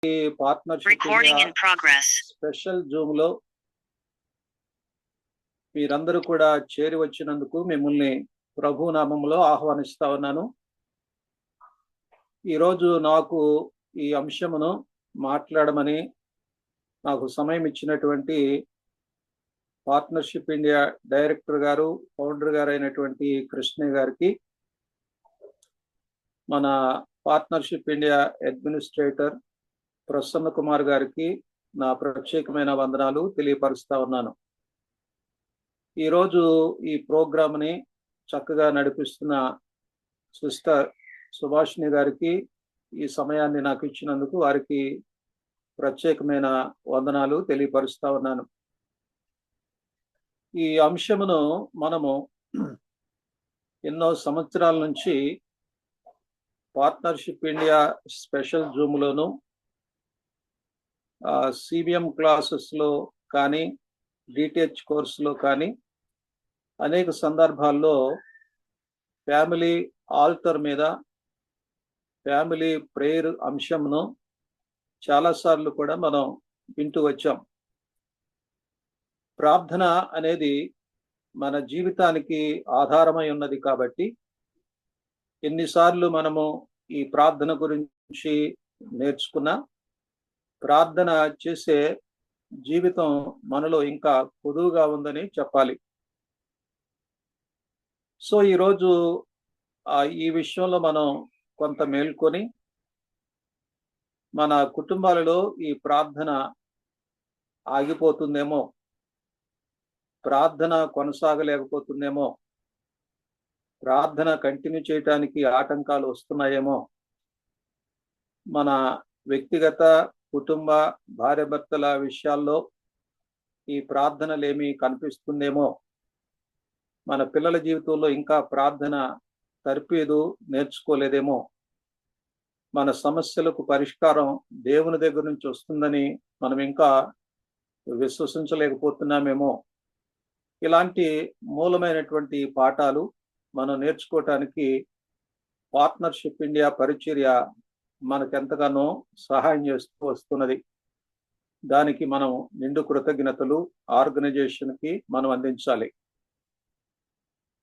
Partnership special Zoom లో మీరందరూ కూడా చేరి వచ్చినందుకు మిమ్మల్ని ప్రభు నామములో ఆహ్వానిస్తా ఉన్నాను. ఈరోజు నాకు ఈ అంశమును మాట్లాడమని నాకు సమయం ఇచ్చినటువంటి పార్ట్నర్షిప్ ఇండియా డైరెక్టర్ గారు, ఫౌండర్ గారు అయినటువంటి కృష్ణ గారికి, మన partnership India administrator Prasanna Kumar గారికి నా ప్రత్యేకమైన వందనాలు తెలియపరుస్తా ఉన్నాను. ఈరోజు ఈ ప్రోగ్రామ్ని చక్కగా నడిపిస్తున్న సిస్టర్ సుభాషిణి గారికి ఈ సమయాన్ని నాకు ఇచ్చినందుకు వారికి ప్రత్యేకమైన వందనాలు తెలియపరుస్తా ఉన్నాను. ఈ అంశమును మనము ఎన్నో సంవత్సరాల నుంచి పార్ట్నర్షిప్ ఇండియా స్పెషల్ జూమ్లోను, సిబిఎం క్లాసెస్లో కానీ, డిటిహెచ్ కోర్సులో కానీ అనేక సందర్భాల్లో ఫ్యామిలీ ఆల్టర్ మీద ఫ్యామిలీ ప్రేయర్ అంశంను చాలాసార్లు కూడా మనం వింటూ వచ్చాం. ప్రార్థన అనేది మన జీవితానికి ఆధారమై ఉన్నది కాబట్టి ఎన్నిసార్లు మనము ఈ ప్రార్థన గురించి నేర్చుకున్నా, ప్రార్థన చేసే జీవితం మనలో ఇంకా పొదువుగా ఉందని చెప్పాలి. సో ఈరోజు ఈ విషయంలో మనం కొంత మేల్కొని మన కుటుంబాలలో ఈ ప్రార్థన ఆగిపోతుందేమో, ప్రార్థన కొనసాగలేకపోతుందేమో, ప్రార్థన కంటిన్యూ చేయటానికి ఆటంకాలు వస్తున్నాయేమో, మన వ్యక్తిగత కుటుంబ భార్యాభర్తల విషయాల్లో ఈ ప్రార్థనలేమి కనిపిస్తుందేమో, మన పిల్లల జీవితంలో ఇంకా ప్రార్థన తర్పీదు నేర్చుకోలేదేమో, మన సమస్యలకు పరిష్కారం దేవుని దగ్గర నుంచి వస్తుందని మనం ఇంకా విశ్వసించలేకపోతున్నామేమో, ఇలాంటి మూలమైనటువంటి పాఠాలు మనం నేర్చుకోవటానికి పార్ట్నర్షిప్ ఇండియా పరిచర్య మనకెంతగానో సహాయం చేస్తూ వస్తున్నది. దానికి మనం నిండు కృతజ్ఞతలు ఆర్గనైజేషన్కి మనం అందించాలి.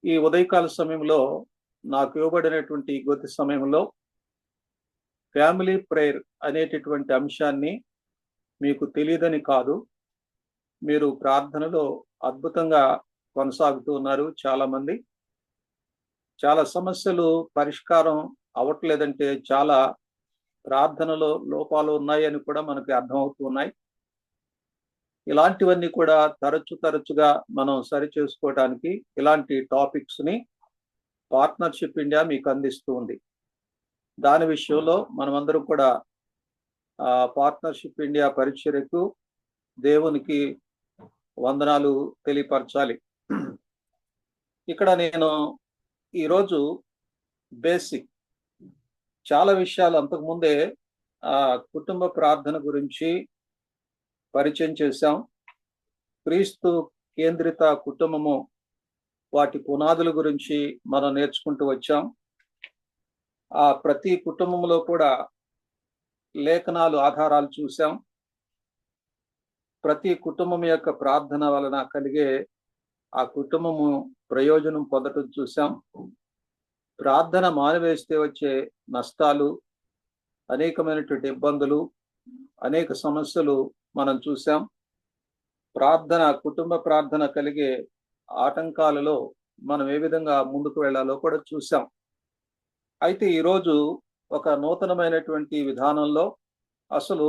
ఈ ఉదయకాల సమయంలో నాకు ఇవ్వబడినటువంటి కొద్ది సమయంలో ఫ్యామిలీ ప్రేయర్ అనేటటువంటి అంశాన్ని మీకు తెలియదని కాదు, మీరు ప్రార్థనలో అద్భుతంగా కొనసాగుతూ ఉన్నారు. చాలామంది చాలా సమస్యలు పరిష్కారం అవ్వట్లేదంటే చాలా ప్రార్థనలో లోపాలు ఉన్నాయని కూడా మనకి అర్థమవుతున్నాయి. ఇలాంటివన్నీ కూడా తరచుగా మనం సరి చేసుకోవడానికి ఇలాంటి టాపిక్స్ని పార్ట్నర్షిప్ ఇండియా మీకు అందిస్తూ ఉంది. దాని విషయంలో మనమందరం కూడా పార్ట్నర్షిప్ ఇండియా పరిచర్యకు దేవునికి వందనాలు తెలియపరచాలి. ఇక్కడ నేను ఈరోజు బేసిక్ చాలా విషయాలు అంతకుముందే కుటుంబ ప్రార్థన గురించి పరిచయం చేశాం. క్రీస్తు కేంద్రిత కుటుంబము, వాటి పునాదుల గురించి మనం నేర్చుకుంటూ వచ్చాం. ప్రతి కుటుంబంలో కూడా లేఖనాలు ఆధారాలు చూసాం. ప్రతి కుటుంబం యొక్క ప్రార్థన వలన కలిగే ఆ కుటుంబము ప్రయోజనం పొందటం చూసాం. ప్రార్థన మానివేస్తే వచ్చే నష్టాలు, అనేకమైనటువంటి ఇబ్బందులు, అనేక సమస్యలు మనం చూసాం. కుటుంబ ప్రార్థన కలిగే ఆటంకాలలో మనం ఏ విధంగా ముందుకు వెళ్ళాలో కూడా చూసాం. అయితే ఈరోజు ఒక నూతనమైనటువంటి విధానంలో అసలు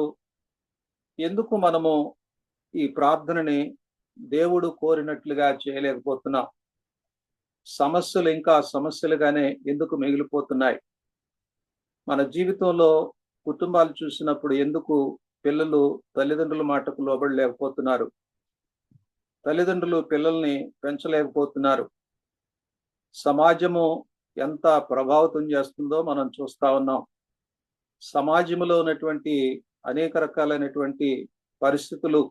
ఎందుకు మనము ఈ ప్రార్థనని దేవుడు కోరినట్లుగా చేయలేకపోతున్నాం, సమస్యలు ఇంకా సమస్యలుగానే ఎందుకు మిగిలిపోతున్నాయి, మన జీవితంలో కుటుంబాలు చూసినప్పుడు ఎందుకు పిల్లలు తల్లిదండ్రుల మాటకు లోబడలేకపోతున్నారు, తల్లిదండ్రులు పిల్లల్ని పెంచలేకపోతున్నారు, సమాజము ఎంత ప్రభావితం చేస్తుందో మనం చూస్తా ఉన్నాం. సమాజంలో ఉన్నటువంటి అనేక రకాలైనటువంటి పరిస్థితులు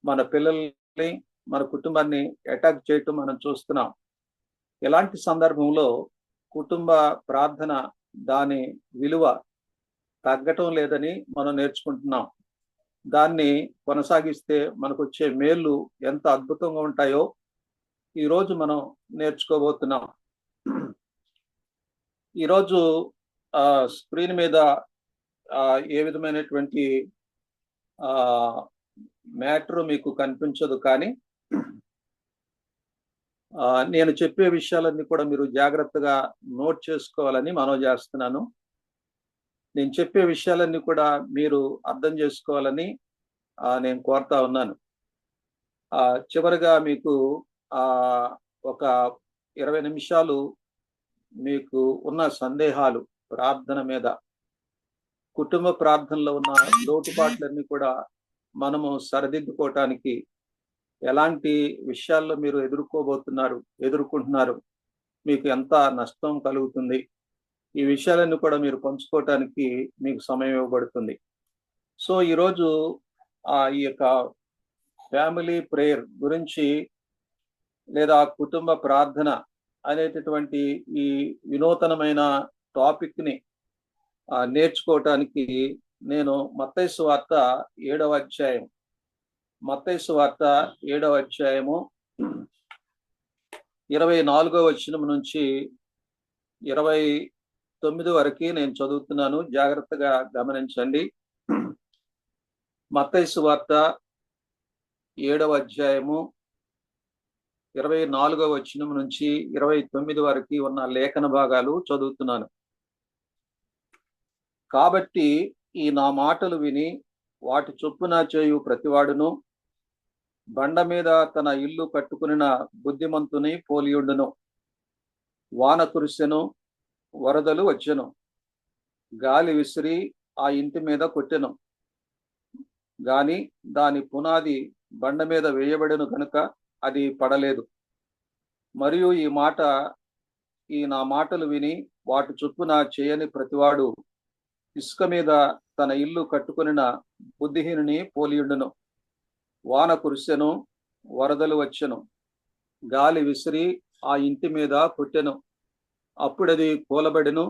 మన పిల్లల్ని, మన కుటుంబాన్ని అటాక్ చేయటం మనం చూస్తున్నాం. ఇలాంటి సందర్భంలో కుటుంబ ప్రార్థన దాని విలువ తగ్గటం లేదని మనం నేర్చుకుంటున్నాం. దాన్ని కొనసాగిస్తే మనకు వచ్చే మేళ్ళు ఎంత అద్భుతంగా ఉంటాయో ఈరోజు మనం నేర్చుకోబోతున్నాం. ఈరోజు స్క్రీన్ మీద ఏ విధమైనటువంటి మ్యాటర్ మీకు కనిపించదు, కానీ నేను చెప్పే విషయాలన్నీ కూడా మీరు జాగ్రత్తగా నోట్ చేసుకోవాలని మనవి చేస్తున్నాను. నేను చెప్పే విషయాలన్నీ కూడా మీరు అర్థం చేసుకోవాలని నేను కోరుతా ఉన్నాను. చివరిగా మీకు ఒక 20 నిమిషాలు మీకు ఉన్న సందేహాలు ప్రార్థన మీద, కుటుంబ ప్రార్థనలో ఉన్న లోటుపాట్లన్నీ కూడా మనము సరిదిద్దుకోవటానికి, ఎలాంటి విషయాల్లో మీరు ఎదుర్కొంటున్నారు, మీకు ఎంత నష్టం కలుగుతుంది, ఈ విషయాలన్నీ కూడా మీరు పంచుకోవటానికి మీకు సమయం ఇవ్వబడుతుంది. సో ఈరోజు ఈ యొక్క ఫ్యామిలీ ప్రేయర్ గురించి లేదా కుటుంబ ప్రార్థన అనేటటువంటి ఈ వినూతనమైన టాపిక్ ని నేర్చుకోవటానికి నేను మత్తయి సువార్త 7వ అధ్యాయం, మత్తయి సువార్త 7వ అధ్యాయము 24వ వచనం నుంచి 29 వరకు నేను చదువుతున్నాను. జాగ్రత్తగా గమనించండి. మత్తయి సువార్త 7వ అధ్యాయము 24వ వచనం నుంచి 29 వరకు ఉన్న లేఖన భాగాలు చదువుతున్నాను. కాబట్టి ఈ నా మాటలు విని వాటి చొప్పున చేయు ప్రతివాడును బండ మీద తన ఇల్లు కట్టుకునిన బుద్ధిమంతుని పోలియుండును. వాన కురిసెను, వరదలు వచ్చెను, గాలి విసిరి ఆ ఇంటి మీద కొట్టెను, గాని దాని పునాది బండ మీద వేయబడెను కనుక అది పడలేదు. మరియు ఈ నా మాటలు విని వాటి చొప్పున చేయని ప్రతివాడు ఇసుక మీద తన ఇల్లు కట్టుకునిన బుద్ధిహీనుని పోలియుండును. వాన కురిసెను, వరదలు వచ్చెను, గాలి విసిరి ఆ ఇంటి మీద కొట్టెను, అప్పుడది కూలబడెను,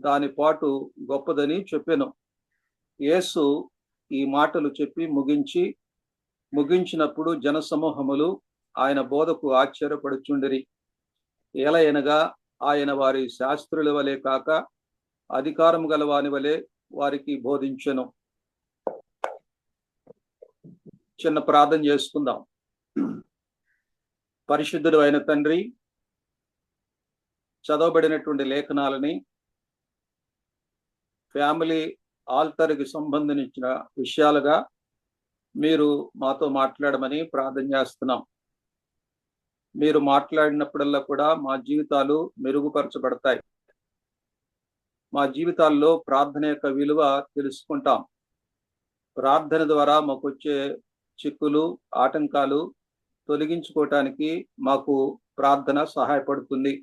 దాని పాటు గొప్పదని చెప్పెను. యేసు ఈ మాటలు చెప్పి ముగించినప్పుడు జనసమూహములు ఆయన బోధకు ఆశ్చర్యపడుచుండిరి. ఏలయనగా ఆయన వారి శాస్త్రుల వలె కాక అధికారం గల వాని వలె వారికి బోధించెను. చిన్న ప్రార్థన చేసుకుందాం. పరిశుద్ధుడు అయిన తండ్రి, చదవబడినటువంటి లేఖనాలని ఫ్యామిలీ ఆల్టర్కి సంబంధించిన విషయాలుగా మీరు మాతో మాట్లాడమని ప్రార్థన చేస్తున్నాం. మీరు మాట్లాడినప్పుడల్లా కూడా మా జీవితాలు మెరుగుపరచబడతాయి. మా జీవితాల్లో ప్రార్థన యొక్క విలువ తెలుసుకుంటాం. ప్రార్థన ద్వారా మాకు వచ్చే చిక్కులు, ఆటంకాలు తొలగించుకోవటానికి మాకు ప్రార్థన సహాయపడుతుంది.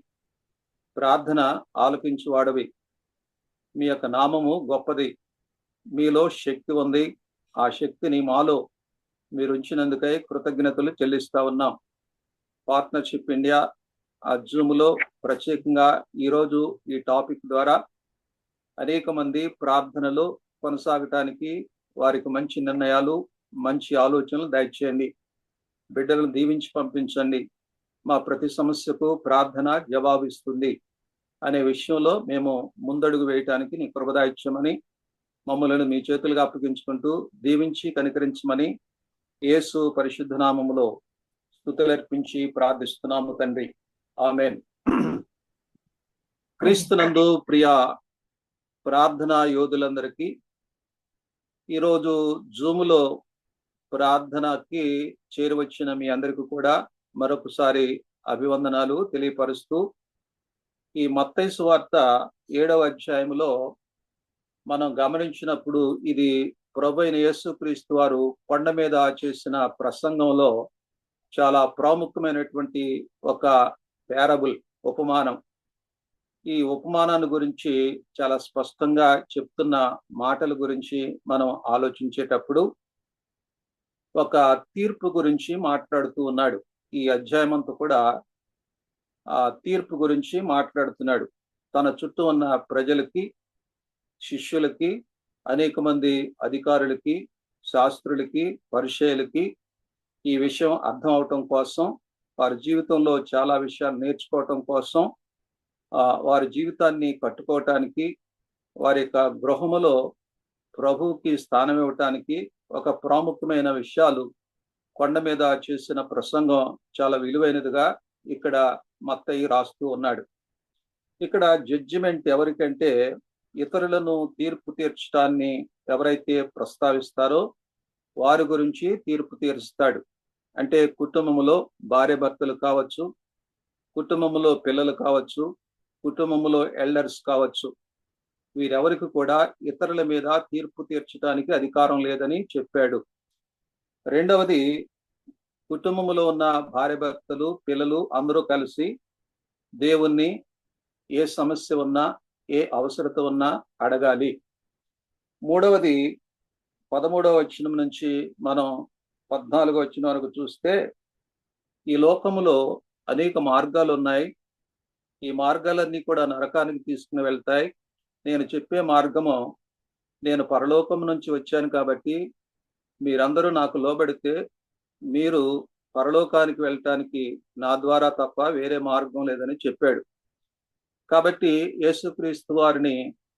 ప్రార్థన ఆలకించువాడవి. మీ యొక్క నామము గొప్పది. మీలో శక్తి ఉంది. ఆ శక్తిని మాలో మీరు ఉంచినందుకై కృతజ్ఞతలు చెల్లిస్తా ఉన్నాం. పార్ట్నర్షిప్ ఇండియా జూమ్లో ప్రత్యేకంగా ఈరోజు ఈ టాపిక్ ద్వారా అనేక మంది ప్రార్థనలో కొనసాగటానికి వారికి మంచి నిర్ణయాలు, మంచి ఆలోచనలు దయచేయండి. బిడ్డలను దీవించి పంపించండి. మా ప్రతి సమస్యకు ప్రార్థన జవాబిస్తుంది అనే విషయంలో మేము ముందడుగు వేయటానికి నీ కృప దయచేయమని, మమ్మలను మీ చేతులుగా అప్పగించుకుంటూ దీవించి కనికరించమని యేసు పరిశుద్ధ నామములో స్తుతులర్పించి ప్రార్థిస్తున్నాము తండ్రి. ఆమేన్. క్రీస్తునందు ప్రియ ప్రార్థనా యోధులందరికీ ఈరోజు జూములో ప్రార్థనకి చేరువచ్చిన మీ అందరికీ కూడా మరొకసారి అభివందనాలు తెలియపరుస్తూ, ఈ మత్తయి సువార్త 7వ అధ్యాయంలో మనం గమనించినప్పుడు ఇది ప్రభువైన యేసుక్రీస్తు వారు కొండ మీద చేసిన ప్రసంగంలో చాలా ప్రాముఖ్యమైనటువంటి ఒక ప్యారబుల్, ఉపమానం. ఈ ఉపమానాన్ని గురించి చాలా స్పష్టంగా చెప్తున్న మాటల గురించి మనం ఆలోచించేటప్పుడు ఒక తీర్పు గురించి మాట్లాడుతూ ఉన్నాడు. ఈ అధ్యాయం అంతా కూడా ఆ తీర్పు గురించి మాట్లాడుతున్నాడు. తన చుట్టూ ఉన్న ప్రజలకి, శిష్యులకి అనేక మంది అధికారులకి, శాస్త్రులకి, పరిచయులకి ఈ విషయం అర్థం అవటం కోసం, వారి జీవితంలో చాలా విషయాలు నేర్చుకోవటం కోసం, వారి జీవితాన్ని కట్టుకోవటానికి, వారి యొక్క గృహములో ప్రభువుకి స్థానం ఇవ్వటానికి ఒక ప్రాముఖ్యమైన విషయాలు కొండ మీద చేసిన ప్రసంగం చాలా విలువైనదిగా ఇక్కడ మత్తయి రాస్తూ ఉన్నాడు. ఇక్కడ జడ్జిమెంట్ ఎవరికంటే, ఇతరులను తీర్పు తీర్చడాన్ని ఎవరైతే ప్రస్తావిస్తారో వారి గురించి తీర్పు తీరుస్తాడు. అంటే కుటుంబంలో భార్య భర్తలు కావచ్చు, కుటుంబంలో పిల్లలు కావచ్చు, కుటుంబంలో ఎల్డర్స్ కావచ్చు, వీరెవరికి కూడా ఇతరుల మీద తీర్పు తీర్చడానికి అధికారం లేదని చెప్పాడు. రెండవది, కుటుంబంలో ఉన్న భార్య భర్తలు, పిల్లలు అందరూ కలిసి దేవుణ్ణి ఏ సమస్య ఉన్నా, ఏ అవసరత ఉన్నా అడగాలి. మూడవది, 13వ వచనం నుంచి మనం 14వ వచనం వరకు చూస్తే, ఈ లోకములో అనేక మార్గాలు ఉన్నాయి. ఈ మార్గాలన్నీ కూడా నరకానికి తీసుకుని వెళ్తాయి. నేను చెప్పే మార్గము, నేను పరలోకం నుంచి వచ్చాను కాబట్టి మీరందరూ నాకు లోబడితే మీరు పరలోకానికి వెళ్ళటానికి నా ద్వారా తప్ప వేరే మార్గం లేదని చెప్పాడు. కాబట్టి యేసుక్రీస్తు వారిని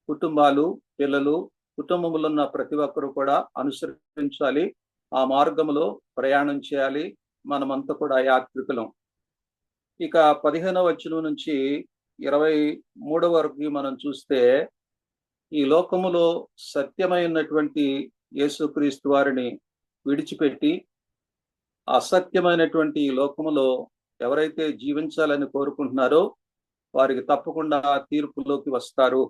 కుటుంబాలు, పిల్లలు, కుటుంబంలో ఉన్న ప్రతి ఒక్కరు కూడా అనుసరించాలి. ఆ మార్గంలో ప్రయాణం చేయాలి. మనమంతా కూడా యాత్రికులం. ఇక 15వ వచనం నుంచి 23 వరకు మనం చూస్తే, ఈ లోకములో సత్యమైనటువంటి యేసుక్రీస్తు వారిని విడిచిపెట్టి అసత్యమైనటువంటి ఈ లోకములో ఎవరైతే జీవించాలని కోరుకుంటున్నారో వారికి తప్పకుండా తీర్పులోకి వస్తారు.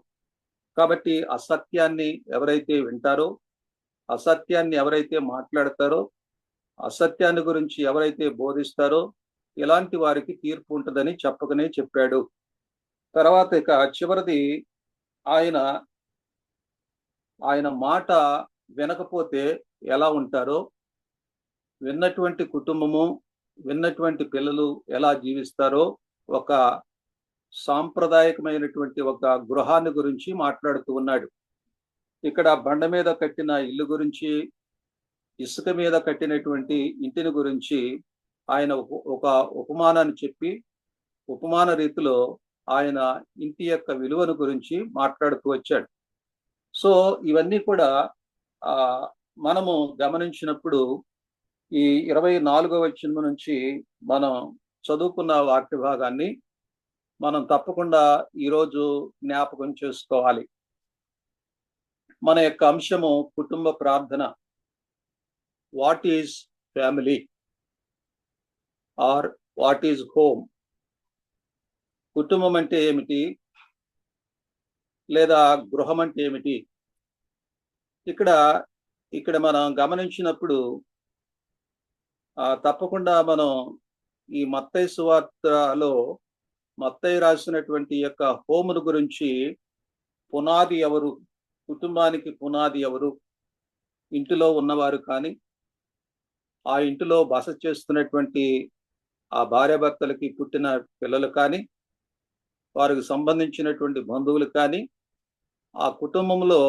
కాబట్టి అసత్యాన్ని ఎవరైతే వింటారో, అసత్యాన్ని ఎవరైతే మాట్లాడతారో, అసత్యాన్ని గురించి ఎవరైతే బోధిస్తారో ఇలాంటి వారికి తీర్పు ఉంటుందని చెప్పకనే చెప్పాడు. తర్వాత ఇక చివరిది, ఆయన మాట వినకపోతే ఎలా ఉంటారో, విన్నటువంటి కుటుంబము, విన్నటువంటి పిల్లలు ఎలా జీవిస్తారో ఒక సాంప్రదాయకమైనటువంటి ఒక గృహాన్ని గురించి మాట్లాడుతూ ఉన్నాడు. ఇక్కడ బండ మీద కట్టిన ఇల్లు గురించి, ఇసుక మీద కట్టినటువంటి ఇంటిని గురించి ఆయన ఒక ఉపమానాన్ని చెప్పి, ఉపమాన రీతిలో ఆయన ఇంటి యొక్క విలువను గురించి మాట్లాడుతూ వచ్చాడు. సో ఇవన్నీ కూడా మనము గమనించినప్పుడు ఈ 24వ వచనం నుంచి మనం చదువుకున్న వాక్య భాగాన్ని మనం తప్పకుండా ఈరోజు జ్ఞాపకం చేసుకోవాలి. మన యొక్క అంశము కుటుంబ ప్రార్థన. What is family or what is home? కుటుంబం అంటే ఏమిటి, లేదా గృహం అంటే ఏమిటి? ఇక్కడ మనం గమనించినప్పుడు తప్పకుండా మనం ఈ మత్తయి సువార్తలో మత్తయి రాసినటువంటి యొక్క హోమును గురించి, పునాది ఎవరు, కుటుంబానికి పునాది ఎవరు, ఇంటిలో ఉన్నవారు కానీ, ఆ ఇంటిలో బస చేస్తున్నటువంటి ఆ భార్యాభర్తలకి పుట్టిన పిల్లలు కానీ, వారికి సంబంధించినటువంటి బంధువులు కానీ, ఆ కుటుంబంలో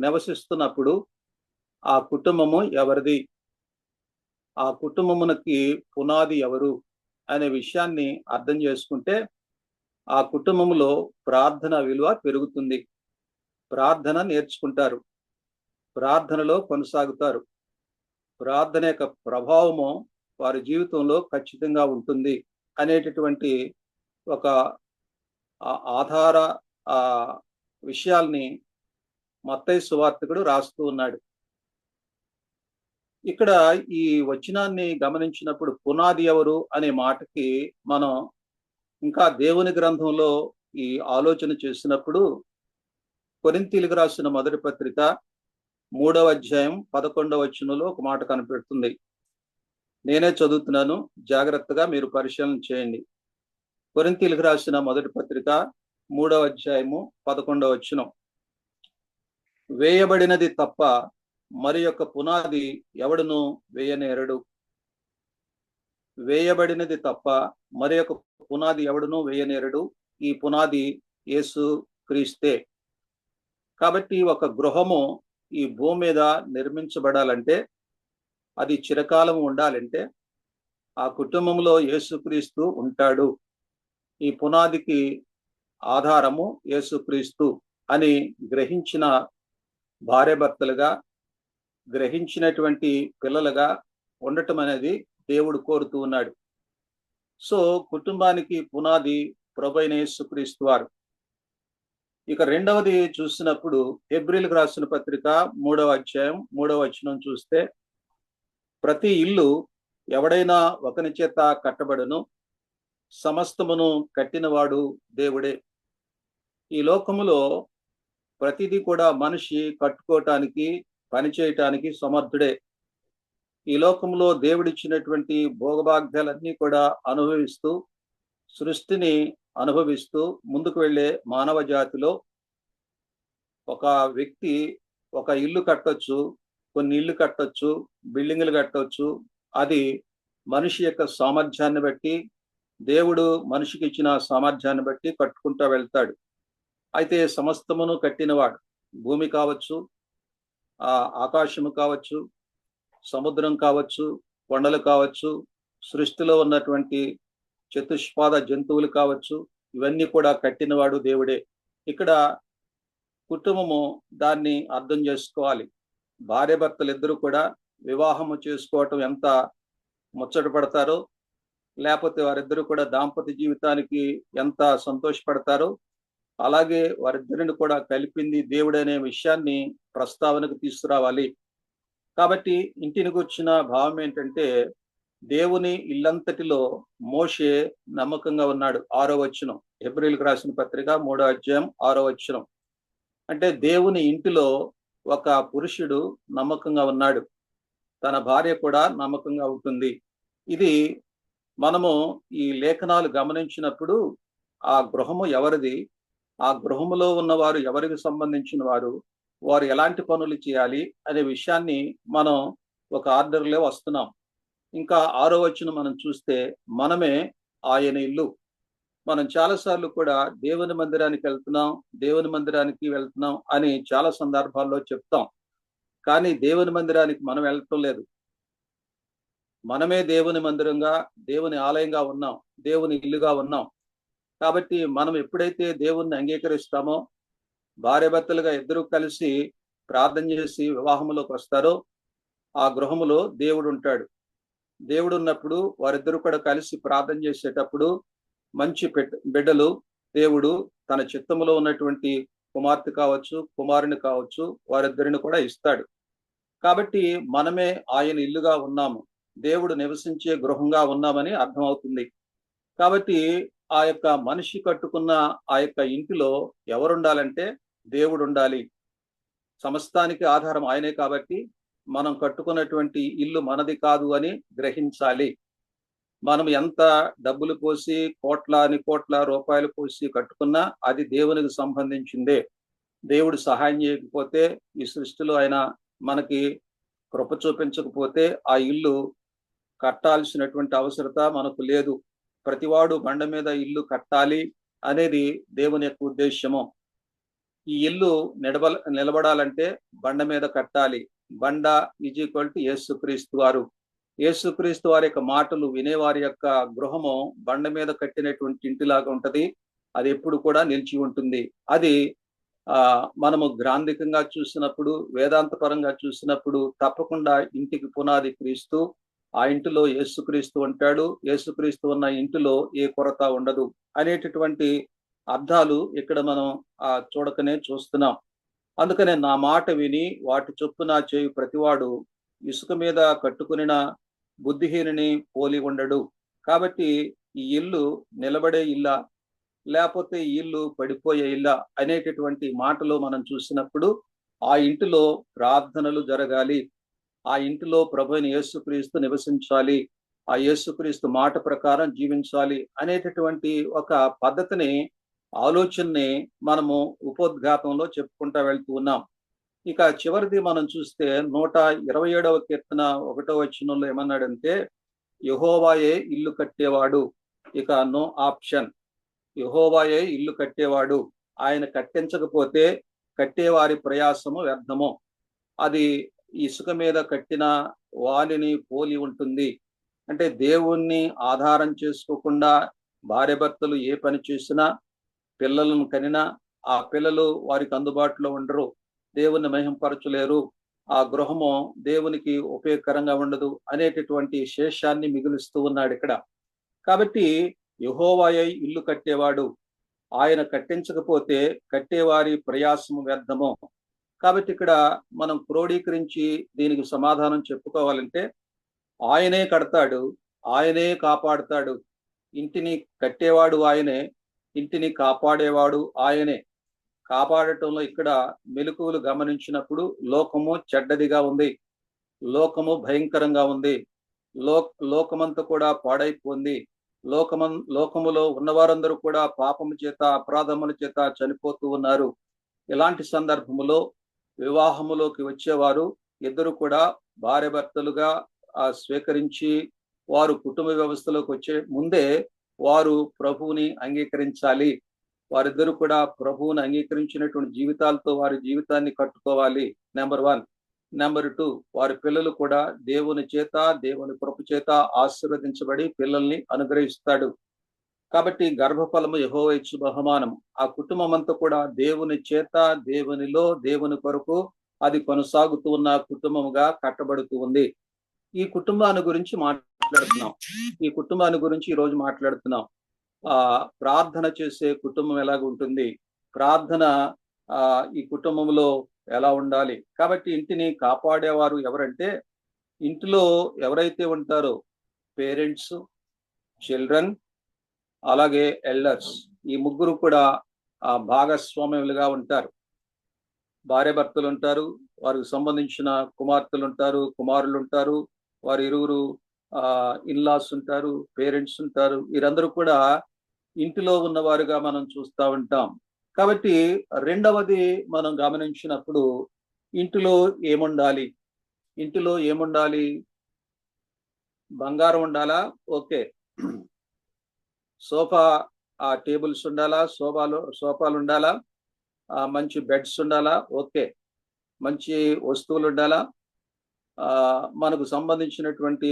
నివసిస్తున్నప్పుడు ఆ కుటుంబము ఎవరిది, ఆ కుటుంబమునకి పునాది ఎవరు అనే విషయాన్ని అర్థం చేసుకుంటే ఆ కుటుంబంలో ప్రార్థన విలువ పెరుగుతుంది. ప్రార్థన నేర్చుకుంటారు, ప్రార్థనలో కొనసాగుతారు, ప్రార్థన యొక్క ప్రభావము వారి జీవితంలో ఖచ్చితంగా ఉంటుంది అనేటటువంటి ఒక ఆధార విషయాల్ని మత్తయి సువార్తికుడు రాస్తూ ఉన్నాడు. ఇక్కడ ఈ వచనాన్ని గమనించినప్పుడు పునాది ఎవరు అనే మాటకి మనం ఇంకా దేవుని గ్రంథంలో ఈ ఆలోచన చేసినప్పుడు, కొరింథీయులకు రాసిన మొదటి పత్రిక 3వ అధ్యాయం 11వ వచనంలో ఒక మాట కనిపెడుతుంది. నేనే చదువుతున్నాను, జాగ్రత్తగా మీరు పరిశీలన చేయండి. కొరింథీయులకు రాసిన మొదటి పత్రిక 3వ అధ్యాయము 11వ వచనం. వేయబడినది తప్ప మరి యొక్క పునాది ఎవడును వేయనేరడు. వేయబడినది తప్ప మరి యొక్క పునాది ఎవడును వేయనేరడు. ఈ పునాది యేసు క్రీస్తే. కాబట్టి ఒక గృహము ఈ భూమి మీద నిర్మించబడాలంటే, అది చిరకాలం ఉండాలంటే ఆ కుటుంబంలో యేసుక్రీస్తు ఉంటాడు. ఈ పునాదికి ఆధారము యేసుక్రీస్తు అని గ్రహించిన భార్యాభర్తలుగా, గ్రహించినటువంటి పిల్లలుగా ఉండటం అనేది దేవుడు కోరుతూ ఉన్నాడు. సో కుటుంబానికి పునాది ప్రభువైన యేసుక్రీస్తు వారు. ఇక రెండవది చూసినప్పుడు హెబ్రీయులకు రాసిన పత్రిక 3వ అధ్యాయం 3వ వచనం చూస్తే, ప్రతి ఇల్లు ఎవడైనా ఒకని చేత కట్టబడును, సమస్తమును కట్టినవాడు దేవుడే. ఈ లోకములో ప్రతిదీ కూడా మనిషి కట్టుకోవటానికి, పనిచేయటానికి సమర్థుడే. ఈ లోకంలో దేవుడిచ్చినటువంటి భోగభాగ్యాలన్నీ కూడా అనుభవిస్తూ, సృష్టిని అనుభవిస్తూ ముందుకు వెళ్ళే మానవ జాతిలో ఒక వ్యక్తి ఒక ఇల్లు కట్టొచ్చు, కొన్ని ఇల్లు కట్టొచ్చు, బిల్డింగులు కట్టొచ్చు. అది మనిషి యొక్క సామర్థ్యాన్ని బట్టి, దేవుడు మనిషికి ఇచ్చిన సామర్థ్యాన్ని బట్టి కట్టుకుంటూ వెళ్తాడు. అయితే సమస్తమును కట్టినవాడు, భూమి కావచ్చు, ఆకాశము కావచ్చు, సముద్రం కావచ్చు, కొండలు కావచ్చు, సృష్టిలో ఉన్నటువంటి చతుష్పాద జంతువులు కావచ్చు, ఇవన్నీ కూడా కట్టినవాడు దేవుడే. ఇక్కడ కుటుంబము దాన్ని అర్థం చేసుకోవాలి. భార్యాభర్తలు ఇద్దరు కూడా వివాహము చేసుకోవటం ఎంత ముచ్చట పడతారో, లేకపోతే వారిద్దరు కూడా దాంపత్య జీవితానికి ఎంత సంతోషపడతారో, అలాగే వారిద్దరిని కూడా కలిపింది దేవుడనే విషయాన్ని ప్రస్తావనకు తీసుకురావాలి. కాబట్టి ఇంటిని గుర్చిన భావం ఏంటంటే, దేవుని ఇల్లంతటిలో మోషే నమ్మకంగా ఉన్నాడు. 6వ వచనం, హెబ్రీయులకు రాసిన పత్రిక 3వ అధ్యాయం 6వ వచనం. అంటే దేవుని ఇంటిలో ఒక పురుషుడు నమ్మకంగా ఉన్నాడు, తన భార్య కూడా నమ్మకంగా ఉంటుంది. ఇది మనము ఈ లేఖనాలు గమనించినప్పుడు ఆ గృహము ఎవరిది, ఆ గృహములో ఉన్నవారు ఎవరికి సంబంధించిన వారు, వారు ఎలాంటి పనులు చేయాలి అనే విషయాన్ని మనం ఒక ఆర్డర్లో వస్తున్నాం. ఇంకా 6వ వచనం మనం చూస్తే, మనమే ఆయన ఇల్లు. మనం చాలాసార్లు కూడా దేవుని మందిరానికి వెళ్తున్నాం అని చాలా సందర్భాల్లో చెప్తాం. కానీ దేవుని మందిరానికి మనం వెళ్ళటం లేదు. మనమే దేవుని మందిరంగా, దేవుని ఆలయంగా ఉన్నాం, దేవుని ఇల్లుగా ఉన్నాం. కాబట్టి మనం ఎప్పుడైతే దేవుణ్ణి అంగీకరిస్తామో, భార్యాభర్తలుగా ఇద్దరు కలిసి ప్రార్థన చేసి వివాహంలోకి వస్తారో, ఆ గృహములో దేవుడు ఉంటాడు. దేవుడు ఉన్నప్పుడు వారిద్దరూ కూడా కలిసి ప్రార్థన చేసేటప్పుడు మంచి బిడ్డలు దేవుడు తన చిత్తములో ఉన్నటువంటి కుమార్తె కావచ్చు, కుమారుని కావచ్చు, వారిద్దరిని కూడా ఇస్తాడు. కాబట్టి మనమే ఆయన ఇల్లుగా ఉన్నాము, దేవుడు నివసించే గృహంగా ఉన్నామని అర్థమవుతుంది. కాబట్టి ఆ యొక్క మనిషి కట్టుకున్న ఆ యొక్క ఇంటిలో ఎవరుండాలంటే దేవుడు ఉండాలి. సమస్తానికి ఆధారం ఆయనే. కాబట్టి మనం కట్టుకున్నటువంటి ఇల్లు మనది కాదు అని గ్రహించాలి. మనం ఎంత డబ్బులు పోసి కోట్ల రూపాయలు పోసి కట్టుకున్నా అది దేవునికి సంబంధించిందే. దేవుడు సహాయం చేయకపోతే, ఈ సృష్టిలో ఆయన మనకి కృప చూపించకపోతే ఆ ఇల్లు కట్టాల్సినటువంటి అవసరత మనకు లేదు. ప్రతివాడు బండ మీద ఇల్లు కట్టాలి అనేది దేవుని యొక్క ఉద్దేశము. ఈ ఇల్లు నిలబడాలంటే బండ మీద కట్టాలి. బండ = యేసుక్రీస్తు వారు. యేసుక్రీస్తు వారి యొక్క మాటలు వినేవారి యొక్క గృహము బండ మీద కట్టినటువంటి ఇంటిలాగా ఉంటది. అది ఎప్పుడు కూడా నిలిచి ఉంటుంది. అది మనము గ్రాంధికంగా చూసినప్పుడు, వేదాంత పరంగా చూసినప్పుడు తప్పకుండా ఇంటికి పునాది క్రీస్తు. ఆ ఇంటిలో యేసుక్రీస్తు ఉంటాడు. యేసుక్రీస్తు ఉన్న ఇంటిలో ఏ కొరత ఉండదు అనేటటువంటి అర్థాలు ఇక్కడ మనం చూడకనే చూస్తున్నాం. అందుకనే నా మాట విని వాటి చొప్పున చేయు ప్రతివాడు ఇసుక మీద కట్టుకునిన బుద్ధిహీనుని పోలి ఉండడు. కాబట్టి ఈ ఇల్లు నిలబడే ఇల్లా, లేకపోతే ఈ ఇల్లు పడిపోయే ఇల్లా అనేటటువంటి మాటలు మనం చూసినప్పుడు, ఆ ఇంటిలో ప్రార్థనలు జరగాలి, ఆ ఇంటిలో ప్రభువైన యేసుక్రీస్తు నివసించాలి, ఆ యేసుక్రీస్తు మాట ప్రకారం జీవించాలి అనేటటువంటి ఒక పద్ధతిని, ఆలోచనని మనము ఉపోద్ఘాతంలో చెప్పుకుంటా వెళ్తూ ఉన్నాం. ఇక చివరిది మనం చూస్తే 127వ కీర్తన 1వ వచనంలో ఏమన్నాడంటే, యెహోవాయే ఇల్లు కట్టేవాడు. ఇక నో ఆప్షన్. యెహోవాయే ఇల్లు కట్టేవాడు. ఆయన కట్టించకపోతే కట్టేవారి ప్రయాసము వ్యర్థము. అది ఇసుక మీద కట్టిన వాలిని పోలి ఉంటుంది. అంటే దేవుణ్ణి ఆధారం చేసుకోకుండా భార్య భర్తలు ఏ పని చేసినా, పిల్లలను కనినా, ఆ పిల్లలు వారికి అందుబాటులో ఉండరు, దేవుని మహింపరచలేరు, ఆ గృహము దేవునికి ఉపయోగకరంగా ఉండదు అనేటటువంటి శేషాన్ని మిగులుస్తూ ఉన్నాడు ఇక్కడ. కాబట్టి యెహోవాయే ఇల్లు కట్టేవాడు, ఆయన కట్టించకపోతే కట్టేవారి ప్రయాసము వ్యర్థము. కాబట్టి ఇక్కడ మనం క్రోడీకరించి దీనికి సమాధానం చెప్పుకోవాలంటే, ఆయనే కడతాడు, ఆయనే కాపాడుతాడు. ఇంటిని కట్టేవాడు ఆయనే, ఇంటిని కాపాడేవాడు ఆయనే. కాపాడటంలో ఇక్కడ మెలకువలు గమనించినప్పుడు లోకము చెడ్డదిగా ఉంది, లోకము భయంకరంగా ఉంది, లోకమంతా కూడా పాడైపోయింది, లోకములో ఉన్నవారందరూ కూడా పాపము చేత అపరాధముల చేత చనిపోతూ ఉన్నారు. ఇలాంటి సందర్భములో వివాహములోకి వచ్చేవారు ఇద్దరు కూడా భార్య భర్తలుగా స్వీకరించి వారు కుటుంబ వ్యవస్థలోకి వచ్చే ముందే వారు ప్రభువుని అంగీకరించాలి. వారిద్దరు కూడా ప్రభువుని అంగీకరించినటువంటి జీవితాలతో వారి జీవితాన్ని కట్టుకోవాలి. నెంబర్ 1. నెంబర్ 2, వారి పిల్లలు కూడా దేవుని చేత, దేవుని కృప చేత ఆశీర్వదించబడి పిల్లల్ని అనుగ్రహిస్తాడు. కాబట్టి గర్భఫలము యెహోవా ఇచ్చు బహుమానం. ఆ కుటుంబం అంతా కూడా దేవుని చేత, దేవునిలో, దేవుని కొరకు అది కొనసాగుతూ ఉన్న కుటుంబముగా కట్టబడుతూ ఉంది. ఈ కుటుంబాన్ని గురించి మాట్లాడుతున్నాం. ఈ కుటుంబాన్ని గురించి ఈ రోజు మాట్లాడుతున్నాం. ప్రార్థన చేసే కుటుంబం ఎలాగ ఉంటుంది, ప్రార్థన ఈ కుటుంబంలో ఎలా ఉండాలి. కాబట్టి ఇంటిని కాపాడేవారు ఎవరంటే, ఇంటిలో ఎవరైతే ఉంటారో పేరెంట్స్, చిల్డ్రన్, అలాగే ఎల్డర్స్, ఈ ముగ్గురు కూడా భాగస్వామ్యులుగా ఉంటారు. భార్య భర్తలు ఉంటారు, వారికి సంబంధించిన కుమార్తెలు ఉంటారు, కుమారులు ఉంటారు, వారి ఇరువురు ఇన్లాస్ ఉంటారు, పేరెంట్స్ ఉంటారు. వీరందరూ కూడా ఇంటిలో ఉన్నవారుగా మనం చూస్తూ ఉంటాం. కాబట్టి రెండవది మనం గమనించినప్పుడు ఇంటిలో ఏముండాలి, ఇంటిలో ఏముండాలి? బంగారం ఉండాలా? ఓకే. సోఫా టేబుల్స్ ఉండాలా? సోఫాలు ఉండాలా? మంచి బెడ్స్ ఉండాలా? ఓకే. మంచి వస్తువులు ఉండాలా? మనకు సంబంధించినటువంటి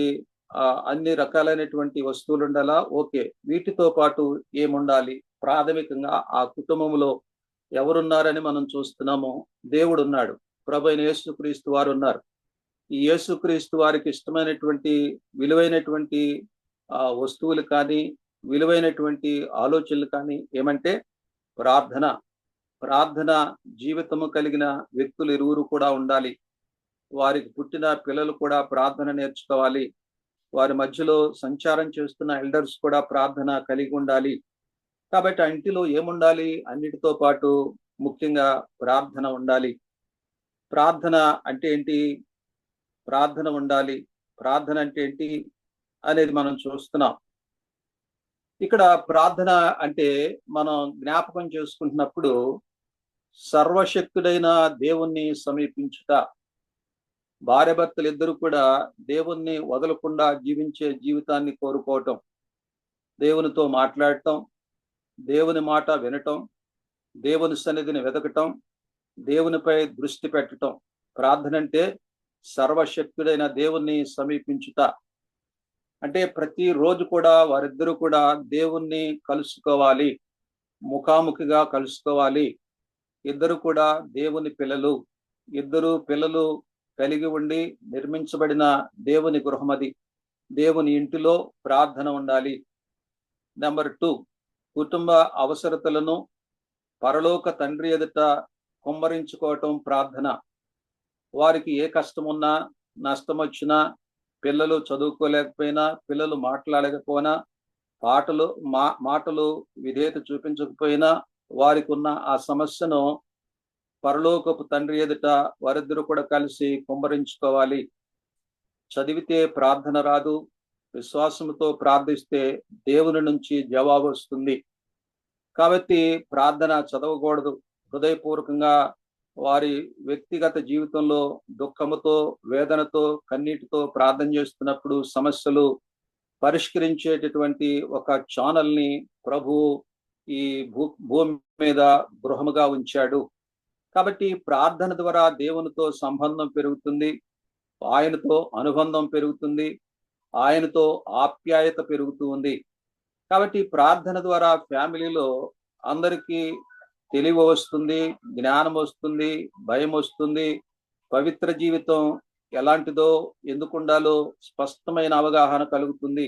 అన్ని రకాలైనటువంటి వస్తువులు ఉండాలా? ఓకే. వీటితో పాటు ఏముండాలి? ప్రాథమికంగా ఆ కుటుంబంలో ఎవరున్నారని మనం చూస్తున్నాము. దేవుడు ఉన్నాడు, ప్రభువైన యేసుక్రీస్తు వారు ఉన్నారు. ఈ యేసుక్రీస్తు వారికి ఇష్టమైనటువంటి విలువైనటువంటి వస్తువులు కానీ, విలువైనటువంటి ఆలోచనలు కానీ ఏమంటే ప్రార్థన. ప్రార్థన జీవితము కలిగిన వ్యక్తులు ఇరువురు కూడా ఉండాలి. వారికి పుట్టిన పిల్లలు కూడా ప్రార్థన నేర్చుకోవాలి. వారి మధ్యలో సంచారం చేస్తున్న ఎల్డర్స్ కూడా ప్రార్థన కలిగి ఉండాలి. కాబట్టి ఆ ఇంటిలో ఏముండాలి? అన్నిటితో పాటు ముఖ్యంగా ప్రార్థన ఉండాలి. ప్రార్థన అంటే ఏంటి? ప్రార్థన ఉండాలి. ప్రార్థన అంటే ఏంటి అనేది మనం చూస్తున్నాం. ఇక్కడ ప్రార్థన అంటే మనం జ్ఞాపకం చేసుకుంటున్నప్పుడు సర్వశక్తుడైన దేవుణ్ణి సమీపించుట. భార్య భర్తలు ఇద్దరు కూడా దేవుణ్ణి వదలకుండా జీవించే జీవితాన్ని కోరుకోవటం, దేవునితో మాట్లాడటం, దేవుని మాట వినటం, దేవుని సన్నిధిని వెతకటం, దేవునిపై దృష్టి పెట్టటం. ప్రార్థన అంటే సర్వశక్తుడైన దేవుణ్ణి సమీపించుట. అంటే ప్రతిరోజు కూడా వారిద్దరూ కూడా దేవుణ్ణి కలుసుకోవాలి, ముఖాముఖిగా కలుసుకోవాలి. ఇద్దరు కూడా దేవుని పిల్లలు. ఇద్దరు పిల్లలు కలిగి ఉండి నిర్మించబడిన దేవుని గృహమది. దేవుని ఇంటిలో ప్రార్థన ఉండాలి. నెంబర్ 2, కుటుంబ అవసరతలను పరలోక తండ్రి ఎదుట కుమ్మరించుకోవటం ప్రార్థన. వారికి ఏ కష్టం ఉన్నా, నష్టం వచ్చినా, పిల్లలు చదువుకోలేకపోయినా, పిల్లలు మాట్లాడకపోయినా, మాటలు విధేయత చూపించకపోయినా, వారికి ఉన్న ఆ సమస్యను పరలోకపు తండ్రి ఎదుట వారిద్దరూ కూడా కలిసి కుమ్మరించుకోవాలి. చదివితే ప్రార్థన రాదు, విశ్వాసంతో ప్రార్థిస్తే దేవుని నుంచి జవాబు వస్తుంది. కాబట్టి ప్రార్థన చదవకూడదు. హృదయపూర్వకంగా వారి వ్యక్తిగత జీవితంలో దుఃఖముతో, వేదనతో, కన్నీటితో ప్రార్థన చేస్తున్నప్పుడు సమస్యలు పరిష్కరించేటటువంటి ఒక ఛానల్ని ప్రభు ఈ భూమి మీద గృహముగా ఉంచాడు. కాబట్టి ప్రార్థన ద్వారా దేవునితో సంబంధం పెరుగుతుంది, ఆయనతో అనుబంధం పెరుగుతుంది, ఆయనతో ఆప్యాయత పెరుగుతూ ఉంది. కాబట్టి ప్రార్థన ద్వారా ఫ్యామిలీలో అందరికీ తెలివి వస్తుంది, జ్ఞానం వస్తుంది, భయం వస్తుంది, పవిత్ర జీవితం ఎలాంటిదో, ఎందుకు ఉండాలో స్పష్టమైన అవగాహన కలుగుతుంది.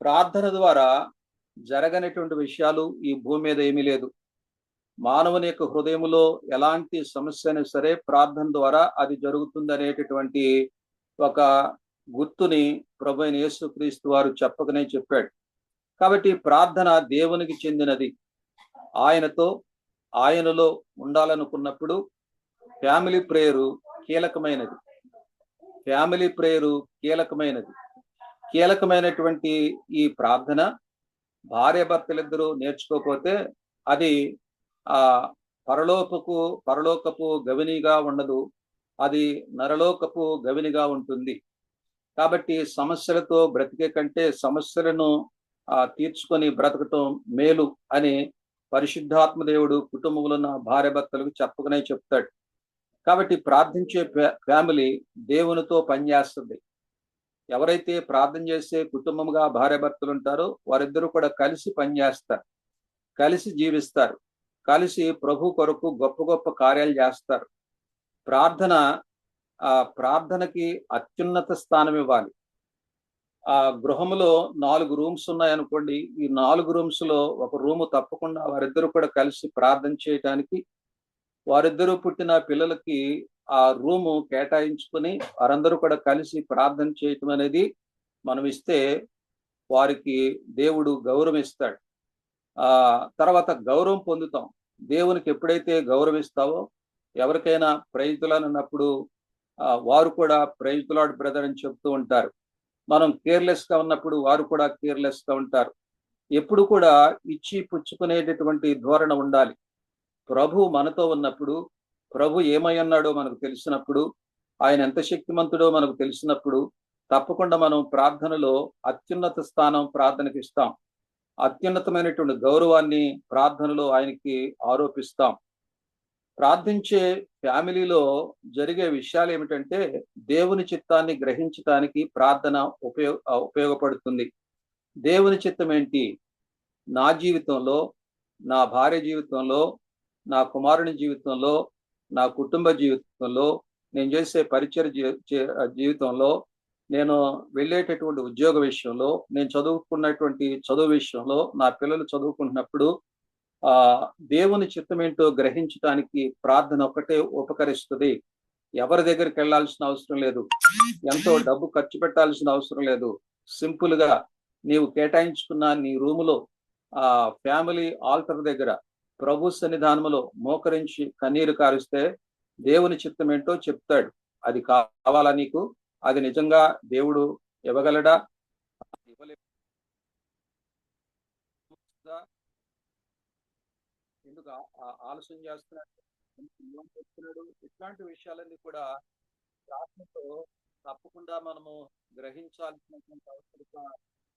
ప్రార్థన ద్వారా జరగనటువంటి విషయాలు ఈ భూమి మీద ఏమీ లేదు. మానవుని యొక్క హృదయంలో ఎలాంటి సమస్య అయినా సరే ప్రార్థన ద్వారా అది జరుగుతుంది అనేటటువంటి ఒక గుర్తుని ప్రభు అయిన యేసుక్రీస్తు వారు చెప్పకనే చెప్పాడు. కాబట్టి ప్రార్థన దేవునికి చెందినది. ఆయనతో ఆయనలో ఉండాలనుకున్నప్పుడు ఫ్యామిలీ ప్రేయరు కీలకమైనది. ఫ్యామిలీ ప్రేయరు కీలకమైనది. కీలకమైనటువంటి ఈ ప్రార్థన భార్యాభర్తలిద్దరూ నేర్చుకోకపోతే అది ఆ పరలోకపు గవినిగా ఉండదు, అది నరలోకపు గవినిగా ఉంటుంది. కాబట్టి సమస్యలతో బ్రతికే కంటే సమస్యలను తీర్చుకొని బ్రతకటం మేలు అని పరిశుద్ధాత్మ దేవుడు కుటుంబంలో ఉన్న భార్యాభర్తలకు చెప్పకనే చెప్తాడు. కాబట్టి ప్రార్థించే ఫ్యామిలీ దేవునితో పనిచేస్తుంది. ఎవరైతే ప్రార్థన చేసే కుటుంబంగా భార్యాభర్తలు ఉంటారో వారిద్దరూ కూడా కలిసి పనిచేస్తారు, కలిసి జీవిస్తారు, కలిసి ప్రభు కొరకు గొప్ప గొప్ప కార్యాలు చేస్తారు. ప్రార్థనకి అత్యున్నత స్థానం ఇవ్వాలి. ఆ గృహంలో 4 రూమ్స్ ఉన్నాయనుకోండి, ఈ 4 రూమ్స్ లో ఒక రూము తప్పకుండా వారిద్దరూ కూడా కలిసి ప్రార్థన చేయటానికి, వారిద్దరూ పుట్టిన పిల్లలకి ఆ రూము కేటాయించుకొని వారందరూ కూడా కలిసి ప్రార్థన చేయటం అనేది మనం ఇస్తే వారికి దేవుడు గౌరవం ఇస్తాడు. తర్వాత గౌరవం పొందుతాం. దేవునికి ఎప్పుడైతే గౌరవిస్తావో, ఎవరికైనా ప్రైజ్ ది లార్డ్ అన్నప్పుడు వారు కూడా ప్రైజ్ ది లార్డ్ బ్రదర్ అని చెప్తూ ఉంటారు. మనం కేర్లెస్ గా ఉన్నప్పుడు వారు కూడా కేర్లెస్ గా ఉంటారు. ఎప్పుడు కూడా ఇచ్చి పుచ్చుకునేటటువంటి ధోరణ ఉండాలి. ప్రభు మనతో ఉన్నప్పుడు, ప్రభు ఏమై ఉన్నాడో మనకు తెలిసినప్పుడు, ఆయన ఎంత శక్తిమంతుడో మనకు తెలిసినప్పుడు తప్పకుండా మనం ప్రార్థనలో అత్యున్నత స్థానం ప్రార్థనకి ఇస్తాం. అత్యున్నతమైనటువంటి గౌరవాన్ని ప్రార్థనలో ఆయనకి ఆరోపిస్తాం. ప్రార్థించే ఫ్యామిలీలో జరిగే విషయాలు ఏమిటంటే, దేవుని చిత్తాన్ని గ్రహించడానికి ప్రార్థన ఉపయోగపడుతుంది. దేవుని చిత్తం ఏంటి? నా జీవితంలో, నా భార్య జీవితంలో, నా కుమారుని జీవితంలో, నా కుటుంబ జీవితంలో, నేను చేసే పరిచర్య జీవితంలో, నేను వెళ్ళేటటువంటి ఉద్యోగ విషయంలో, నేను చదువుకున్నటువంటి చదువు విషయంలో, నా పిల్లలు చదువుకుంటున్నప్పుడు దేవుని చిత్తం ఏంటో గ్రహించడానికి ప్రార్థన ఒక్కటే ఉపకరిస్తుంది. ఎవరి దగ్గరికి వెళ్ళాల్సిన అవసరం లేదు, ఎంతో డబ్బు ఖర్చు పెట్టాల్సిన అవసరం లేదు. సింపుల్ గా నీవు కేటాయించుకున్న నీ రూములో ఫ్యామిలీ ఆల్టర్ దగ్గర ప్రభు సన్నిధానములో మోకరించి కన్నీరు కారిస్తే దేవుని చిత్తం ఏంటో చెప్తాడు. అది కావాలా నీకు? అది నిజంగా దేవుడు ఇవ్వగలడా? ఎందుకు ఆలస్యం చేస్తున్నాడు? ఇట్లాంటి విషయాలన్నీ కూడా ప్రార్థనతో తప్పకుండా మనము గ్రహించాల్సినటువంటి అవసరం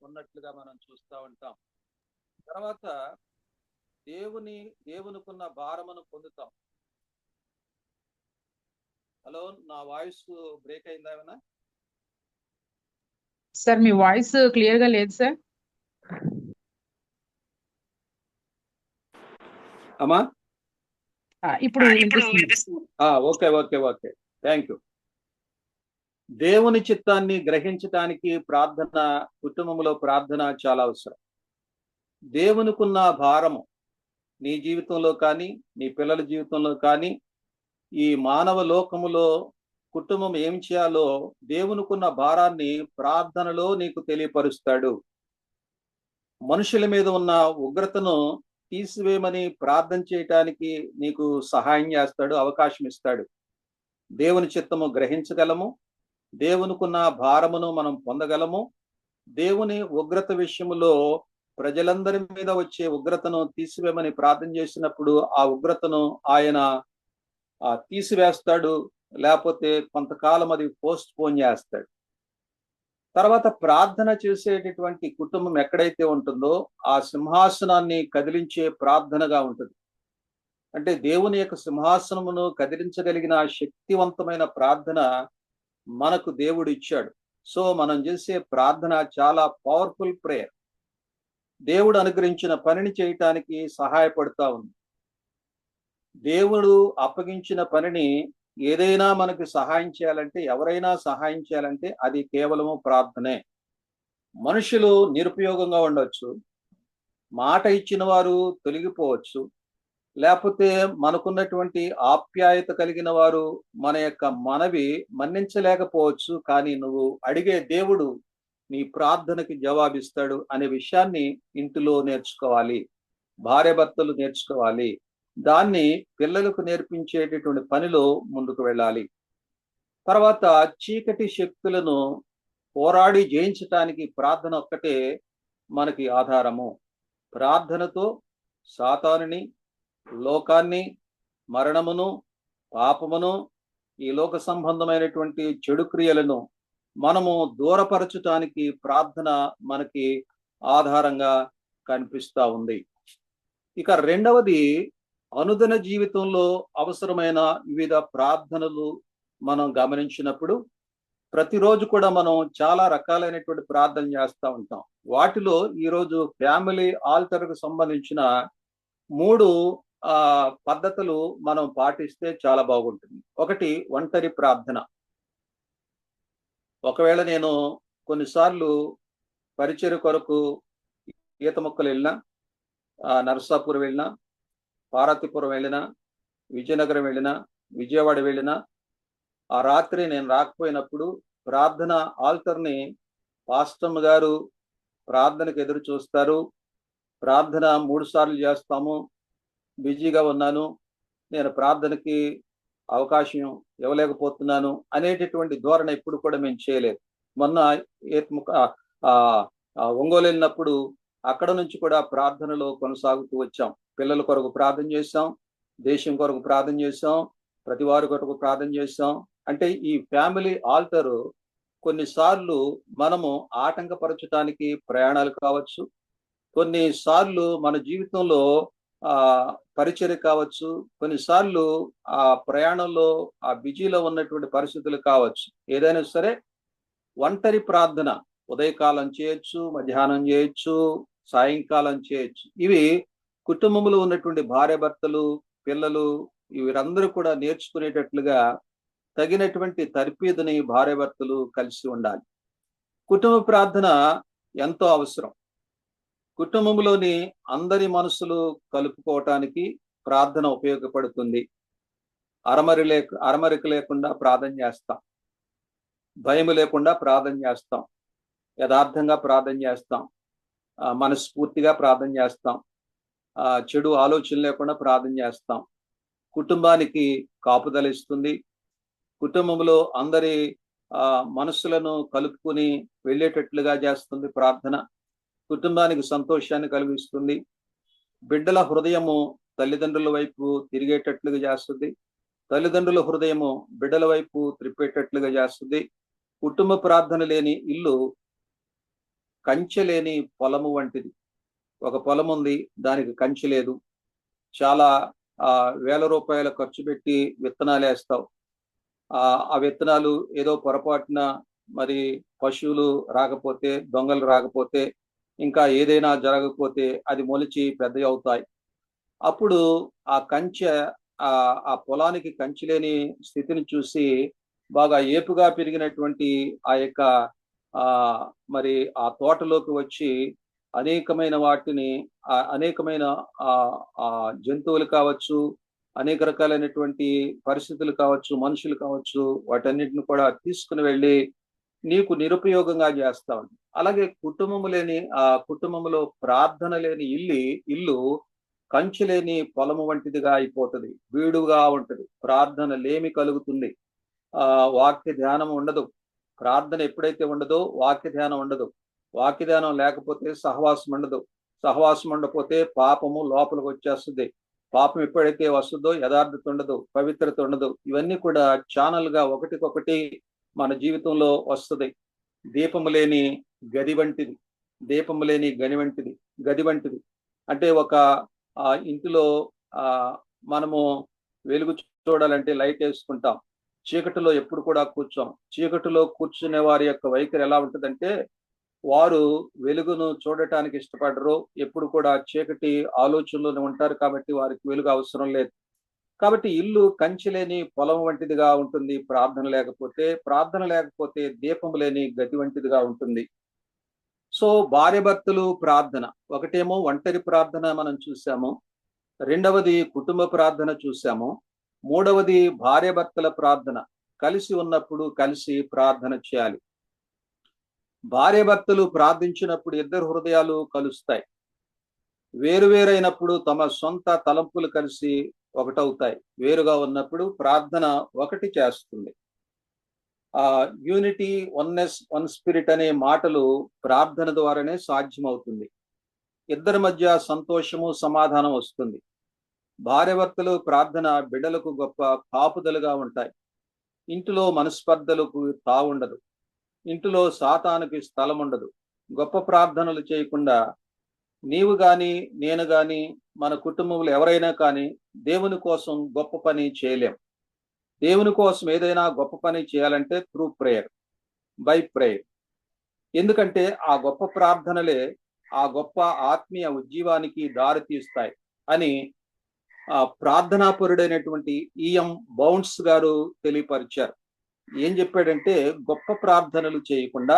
ఉన్నట్లుగా మనం చూస్తూ ఉంటాం. తర్వాత దేవునికున్న భారమును పొందుతాం. హలో, నా వాయిస్ బ్రేక్ అయిందా ఏమైనా? సార్ మీ వాయిస్ క్లియర్ గా లేదు సార్. అమ్మా ఇప్పుడు okay okay okay, thank you. దేవుని చిత్తాన్ని గ్రహించటానికి ప్రార్థన, కుటుంబంలో ప్రార్థన చాలా అవసరం. దేవునికున్న భారము నీ జీవితంలో కానీ, నీ పిల్లల జీవితంలో కానీ, ఈ మానవ లోకములో కుటుంబం ఏం చేయాలో దేవునికున్న భారాన్ని ప్రార్థనలో నీకు తెలియపరుస్తాడు. మనుషుల మీద ఉన్న ఉగ్రతను తీసివేయమని ప్రార్థన చేయటానికి నీకు సహాయం చేస్తాడు, అవకాశం ఇస్తాడు. దేవుని చిత్తము గ్రహించగలము, దేవునికున్న భారమును మనం పొందగలము. దేవుని ఉగ్రత విషయములో ప్రజలందరి మీద వచ్చే ఉగ్రతను తీసివేయమని ప్రార్థన చేసినప్పుడు ఆ ఉగ్రతను ఆయన తీసివేస్తాడు, లేకపోతే కొంతకాలం అది పోస్ట్ పోన్ చేస్తాడు. తర్వాత ప్రార్థన చేసేటటువంటి కుటుంబం ఎక్కడైతే ఉంటుందో ఆ సింహాసనాన్ని కదిలించే ప్రార్థనగా ఉంటుంది. అంటే దేవుని యొక్క సింహాసనమును కదిలించగలిగిన శక్తివంతమైన ప్రార్థన మనకు దేవుడు ఇచ్చాడు. సో మనం చేసే ప్రార్థన చాలా పవర్ఫుల్ ప్రేయర్. దేవుడు అనుగ్రహించిన పనిని చేయటానికి సహాయపడుతూ ఉంది. దేవుడు అప్పగించిన పనిని ఏదైనా మనకు సహాయం చేయాలంటే, ఎవరైనా సహాయం చేయాలంటే అది కేవలము ప్రార్థనే. మనుషులు నిరుపయోగంగా ఉండొచ్చు, మాట ఇచ్చిన వారు తొలగిపోవచ్చు, లేకపోతే మనకున్నటువంటి ఆప్యాయత కలిగిన వారు మన యొక్క మనవి మన్నించలేకపోవచ్చు. కానీ నువ్వు అడిగే దేవుడు నీ ప్రార్థనకి జవాబిస్తాడు అనే విషయాన్ని ఇంటిలో నేర్చుకోవాలి, భార్యాభర్తలు నేర్చుకోవాలి. దాన్ని పిల్లలకు నేర్పించేటటువంటి పనిలో ముందుకు వెళ్ళాలి. తర్వాత చీకటి శక్తులను పోరాడి జయించటానికి ప్రార్థన ఒక్కటే మనకి ఆధారము. ప్రార్థనతో సాతానుని, లోకాన్ని, మరణమును, పాపమును, ఈ లోక సంబంధమైనటువంటి చెడు క్రియలను మనము దూరపరచటానికి ప్రార్థన మనకి ఆధారంగా కనిపిస్తా ఉంది. ఇక రెండవది, అనుదిన జీవితంలో అవసరమైన వివిధ ప్రార్థనలు మనం గమనించినప్పుడు ప్రతిరోజు కూడా మనం చాలా రకాలైనటువంటి ప్రార్థన చేస్తూ ఉంటాం. వాటిలో ఈరోజు ఫ్యామిలీ ఆల్టర్కు సంబంధించిన 3 పద్ధతులు మనం పాటిస్తే చాలా బాగుంటుంది. ఒకటి, ఒంటరి ప్రార్థన. ఒకవేళ నేను కొన్నిసార్లు పరిచర్య కొరకు ఈత మొక్కలు వెళ్ళినా, నరసాపురం వెళ్ళినా, పార్వతీపురం వెళ్ళినా, విజయనగరం వెళ్ళినా, విజయవాడ వెళ్ళినా, ఆ రాత్రి నేను రాకపోయినప్పుడు ప్రార్థన ఆల్టర్ని పాస్టమ్ గారు ప్రార్థనకు ఎదురు చూస్తారు. ప్రార్థన 3 సార్లు చేస్తాము, బిజీగా ఉన్నాను, నేను ప్రార్థనకి అవకాశం ఇవ్వలేకపోతున్నాను అనేటటువంటి ధోరణ ఎప్పుడు కూడా మేము చేయలేదు. మొన్న ఒంగోలు వెళ్ళినప్పుడు అక్కడ నుంచి కూడా ప్రార్థనలో కొనసాగుతూ వచ్చాం. పిల్లల కొరకు ప్రార్థన చేశాం, దేశం కొరకు ప్రార్థన చేశాం, ప్రతి వారి కొరకు ప్రార్థన చేశాం. అంటే ఈ ఫ్యామిలీ ఆల్టరు కొన్నిసార్లు మనము ఆటంకపరచడానికి ప్రయాణాలు కావచ్చు, కొన్నిసార్లు మన జీవితంలో పరిచర్య కావచ్చు, కొన్నిసార్లు ఆ ప్రయాణంలో ఆ బిజీలో ఉన్నటువంటి పరిస్థితులు కావచ్చు. ఏదైనా సరే ఒంటరి ప్రార్థన ఉదయకాలం చేయొచ్చు, మధ్యాహ్నం చేయొచ్చు, సాయంకాలం చేయొచ్చు. ఇవి కుటుంబంలో ఉన్నటువంటి భార్యాభర్తలు, పిల్లలు వీరందరూ కూడా నేర్చుకునేటట్లుగా తగినటువంటి తర్ఫీదుని భార్యాభర్తలు కలిసి ఉండాలి. కుటుంబ ప్రార్థన ఎంతో అవసరం. కుటుంబంలోని అందరి కలుపుకోవటానికి ప్రార్థన ఉపయోగపడుతుంది. అరమరిక లేకుండా ప్రార్థన చేస్తాం, భయం లేకుండా ప్రార్థన చేస్తాం, యథార్థంగా ప్రార్థన చేస్తాం, మనస్ఫూర్తిగా ప్రార్థన చేస్తాం, చెడు ఆలోచన లేకుండా ప్రార్థన చేస్తాం. కుటుంబానికి కాపుదల ఇస్తుంది. కుటుంబంలో అందరి మనస్సులను కలుపుకుని వెళ్ళేటట్లుగా చేస్తుంది ప్రార్థన. కుటుంబానికి సంతోషాన్ని కలిగిస్తుంది. బిడ్డల హృదయము తల్లిదండ్రుల వైపు తిరిగేటట్లుగా చేస్తుంది. తల్లిదండ్రుల హృదయము బిడ్డల వైపు త్రిప్పేటట్లుగా చేస్తుంది. కుటుంబ ప్రార్థన లేని ఇల్లు కంచె లేని పొలము వంటిది. ఒక పొలం ఉంది, దానికి కంచె లేదు. చాలా వేల రూపాయల ఖర్చు పెట్టి విత్తనాలు వేస్తావు. ఆ విత్తనాలు ఏదో పొరపాటున మరి పశువులు రాకపోతే, దొంగలు రాకపోతే, ఇంకా ఏదైనా జరగకపోతే అది మొలిచి పెద్దవి అవుతాయి. అప్పుడు ఆ కంచె ఆ పొలానికి కంచె లేని స్థితిని చూసి బాగా ఏపుగా పెరిగినటువంటి ఆ యొక్క మరి ఆ తోటలోకి వచ్చి అనేకమైన వాటిని అనేకమైన జంతువులు కావచ్చు, అనేక రకాలైనటువంటి పరిస్థితులు కావచ్చు, మనుషులు కావచ్చు, వాటన్నిటిని కూడా తీసుకుని వెళ్ళి నీకు నిరుపయోగంగా చేస్తా ఉంది. అలాగే కుటుంబంలో ప్రార్థన లేని ఇల్లు కంచె లేని పొలము వంటిదిగా అయిపోతుంది, బీడుగా ఉంటది. ప్రార్థన లేమి కలుగుతుంది, వాక్య ధ్యానం ఉండదు. ప్రార్థన ఎప్పుడైతే ఉండదో వాక్య ధ్యానం ఉండదు. వాక్య ధ్యానం లేకపోతే సహవాసం ఉండదు. సహవాసం ఉండకపోతే పాపము లోపలికి వచ్చేస్తుంది. పాపం ఎప్పుడైతే వస్తుందో యథార్థత ఉండదు, పవిత్రత ఉండదు. ఇవన్నీ కూడా ఛానల్గా ఒకటికొకటి మన జీవితంలో వస్తుంది. దీపము లేని గది వంటిది, దీపము లేని గది వంటిది. అంటే ఒక ఇంటిలో మనము వెలుగు చూడాలంటే లైట్ వేసుకుంటాం. చీకటిలో ఎప్పుడు కూడా కూర్చోం. చీకటిలో కూర్చునే వారి యొక్క వైఖరి ఎలా ఉంటుందంటే, వారు వెలుగును చూడటానికి ఇష్టపడరు. ఎప్పుడు కూడా చీకటి ఆలోచనలోనే ఉంటారు. కాబట్టి వారికి వెలుగు అవసరం లేదు. కాబట్టి ఇల్లు కంచె లేని పొలం వంటిదిగా ఉంటుంది ప్రార్థన లేకపోతే దీపం లేని గది వంటిదిగా ఉంటుంది. సో భార్యాభర్తలు ప్రార్థన, ఒకటేమో ఒంటరి ప్రార్థన మనం చూసాము, రెండవది కుటుంబ ప్రార్థన చూసాము, మూడవది భార్యాభర్తల ప్రార్థన. కలిసి ఉన్నప్పుడు కలిసి ప్రార్థన చేయాలి. భార్యాభర్తలు ప్రార్థించినప్పుడు ఇద్దరు హృదయాలు కలుస్తాయి. వేరువేరైనప్పుడు తమ సొంత తలంపులు కలిసి ఒకటవుతాయి. వేరుగా ఉన్నప్పుడు ప్రార్థన ఒకటి చేస్తుంది. యూనిటీ, వన్నెస్, వన్ స్పిరిట్ అనే మాటలు ప్రార్థన ద్వారానే సాధ్యమవుతుంది. ఇద్దరి మధ్య సంతోషము, సమాధానం వస్తుంది. భార్యాభర్తలు ప్రార్థన బిడ్డలకు గొప్ప కాపుదలుగా ఉంటాయి. ఇంటిలో మనస్పర్ధలకు తావుండదు. ఇంటిలో సాతానుకి స్థలం ఉండదు. గొప్ప ప్రార్థనలు చేయకుండా నీవు గాని నేను గాని మన కుటుంబంలో ఎవరైనా కానీ దేవుని కోసం గొప్ప పని చేయలేం. దేవుని కోసం ఏదైనా గొప్ప పని చేయాలంటే త్రూ ప్రేయర్, బై ప్రేయర్. ఎందుకంటే ఆ గొప్ప ప్రార్థనలే ఆ గొప్ప ఆత్మీయ ఉజ్జీవానికి దారి తీస్తాయి అని ప్రార్థనాపరుడైనటువంటి ఈఎం బౌండ్స్ గారు తెలియపరిచారు. ఏం చెప్పాడంటే, గొప్ప ప్రార్థనలు చేయకుండా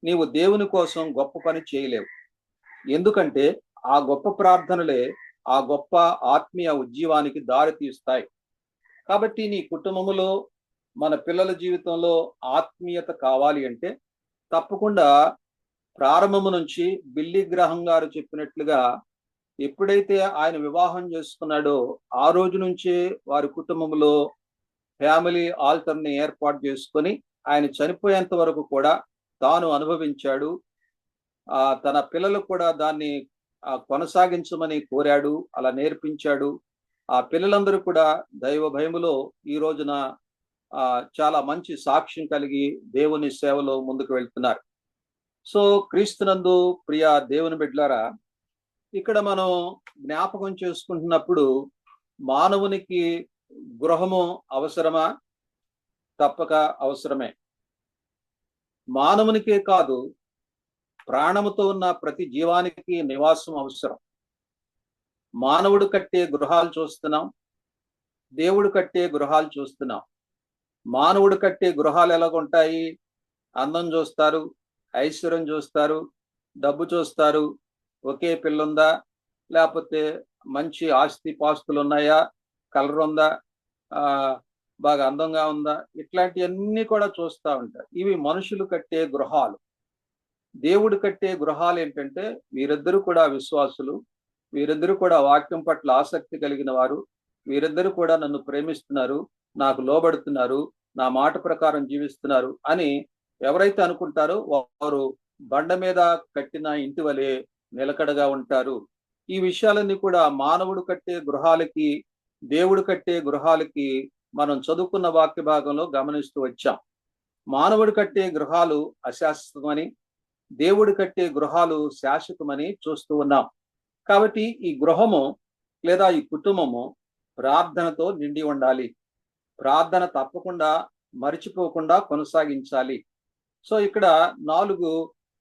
నీవు దేవుని కోసం గొప్ప పని చేయలేవు. ఎందుకంటే ఆ గొప్ప ప్రార్థనలే ఆ గొప్ప ఆత్మీయ ఉజ్జీవానికి దారి తీస్తాయి. కాబట్టి నీ కుటుంబములో, మన పిల్లల జీవితంలో ఆత్మీయత కావాలి అంటే తప్పకుండా ప్రారంభము నుంచి బిల్లీ గ్రహం గారు చెప్పినట్లుగా ఎప్పుడైతే ఆయన వివాహం చేసుకున్నాడో ఆ రోజు నుంచే వారి కుటుంబంలో ఫ్యామిలీ ఆల్టర్ని ఏర్పాటు చేసుకొని ఆయన చనిపోయేంత వరకు కూడా తాను అనుభవించాడు. తన పిల్లలకు కూడా దాన్ని కొనసాగించమని కోరాడు, అలా నేర్పించాడు. ఆ పిల్లలందరూ కూడా దైవ భయములో ఈ రోజున చాలా మంచి సాక్ష్యం కలిగి దేవుని సేవలో ముందుకు వెళ్తున్నారు. సో క్రీస్తునందు ప్రియ దేవుని బిడ్డలారా, ఇక్కడ మనం జ్ఞాపకం చేసుకుంటున్నప్పుడు మానవునికి గృహము అవసరమా? తప్పక అవసరమే. మానవునికే కాదు, ప్రాణముతో ఉన్న ప్రతి జీవానికి నివాసం అవసరం. మానవుడు కట్టే గృహాలు చూస్తున్నాం, దేవుడు కట్టే గృహాలు చూస్తున్నాం. మానవుడు కట్టే గృహాలు ఎలాగుంటాయి? అందం చూస్తారు, ఐశ్వర్యం చూస్తారు, డబ్బు చూస్తారు, ఒకే పిల్లుందా, లేకపోతే మంచి ఆస్తి పాస్తులు ఉన్నాయా, కలర్ ఉందా, బాగా అందంగా ఉందా, ఇట్లాంటివన్నీ కూడా చూస్తూ ఉంటారు. ఇవి మనుషులు కట్టే గృహాలు. దేవుడు కట్టే గృహాలు ఏంటంటే, వీరిద్దరూ కూడా విశ్వాసులు, వీరిద్దరూ కూడా వాక్యం పట్ల ఆసక్తి కలిగిన వారు, వీరిద్దరూ కూడా నన్ను ప్రేమిస్తున్నారు, నాకు లోబడుతున్నారు, నా మాట ప్రకారం జీవిస్తున్నారు అని ఎవరైతే అనుకుంటారో వారు బండ మీద కట్టిన ఇంటి వలె నిలకడగా ఉంటారు. ఈ విషయాలన్నీ కూడా మానవుడు కట్టే గృహాలకి, దేవుడు కట్టే గృహాలకి మనం చదువుకున్న వాక్య భాగంలో గమనిస్తూ వచ్చాం. మానవుడు కట్టే గృహాలు అశాశ్వతమని, దేవుడు కట్టే గృహాలు శాశ్వతమని చూస్తూ ఉన్నాం. కాబట్టి ఈ గృహము లేదా ఈ కుటుంబము ప్రార్థనతో నిండి ఉండాలి. ప్రార్థన తప్పకుండా మరిచిపోకుండా కొనసాగించాలి. సో ఇక్కడ 4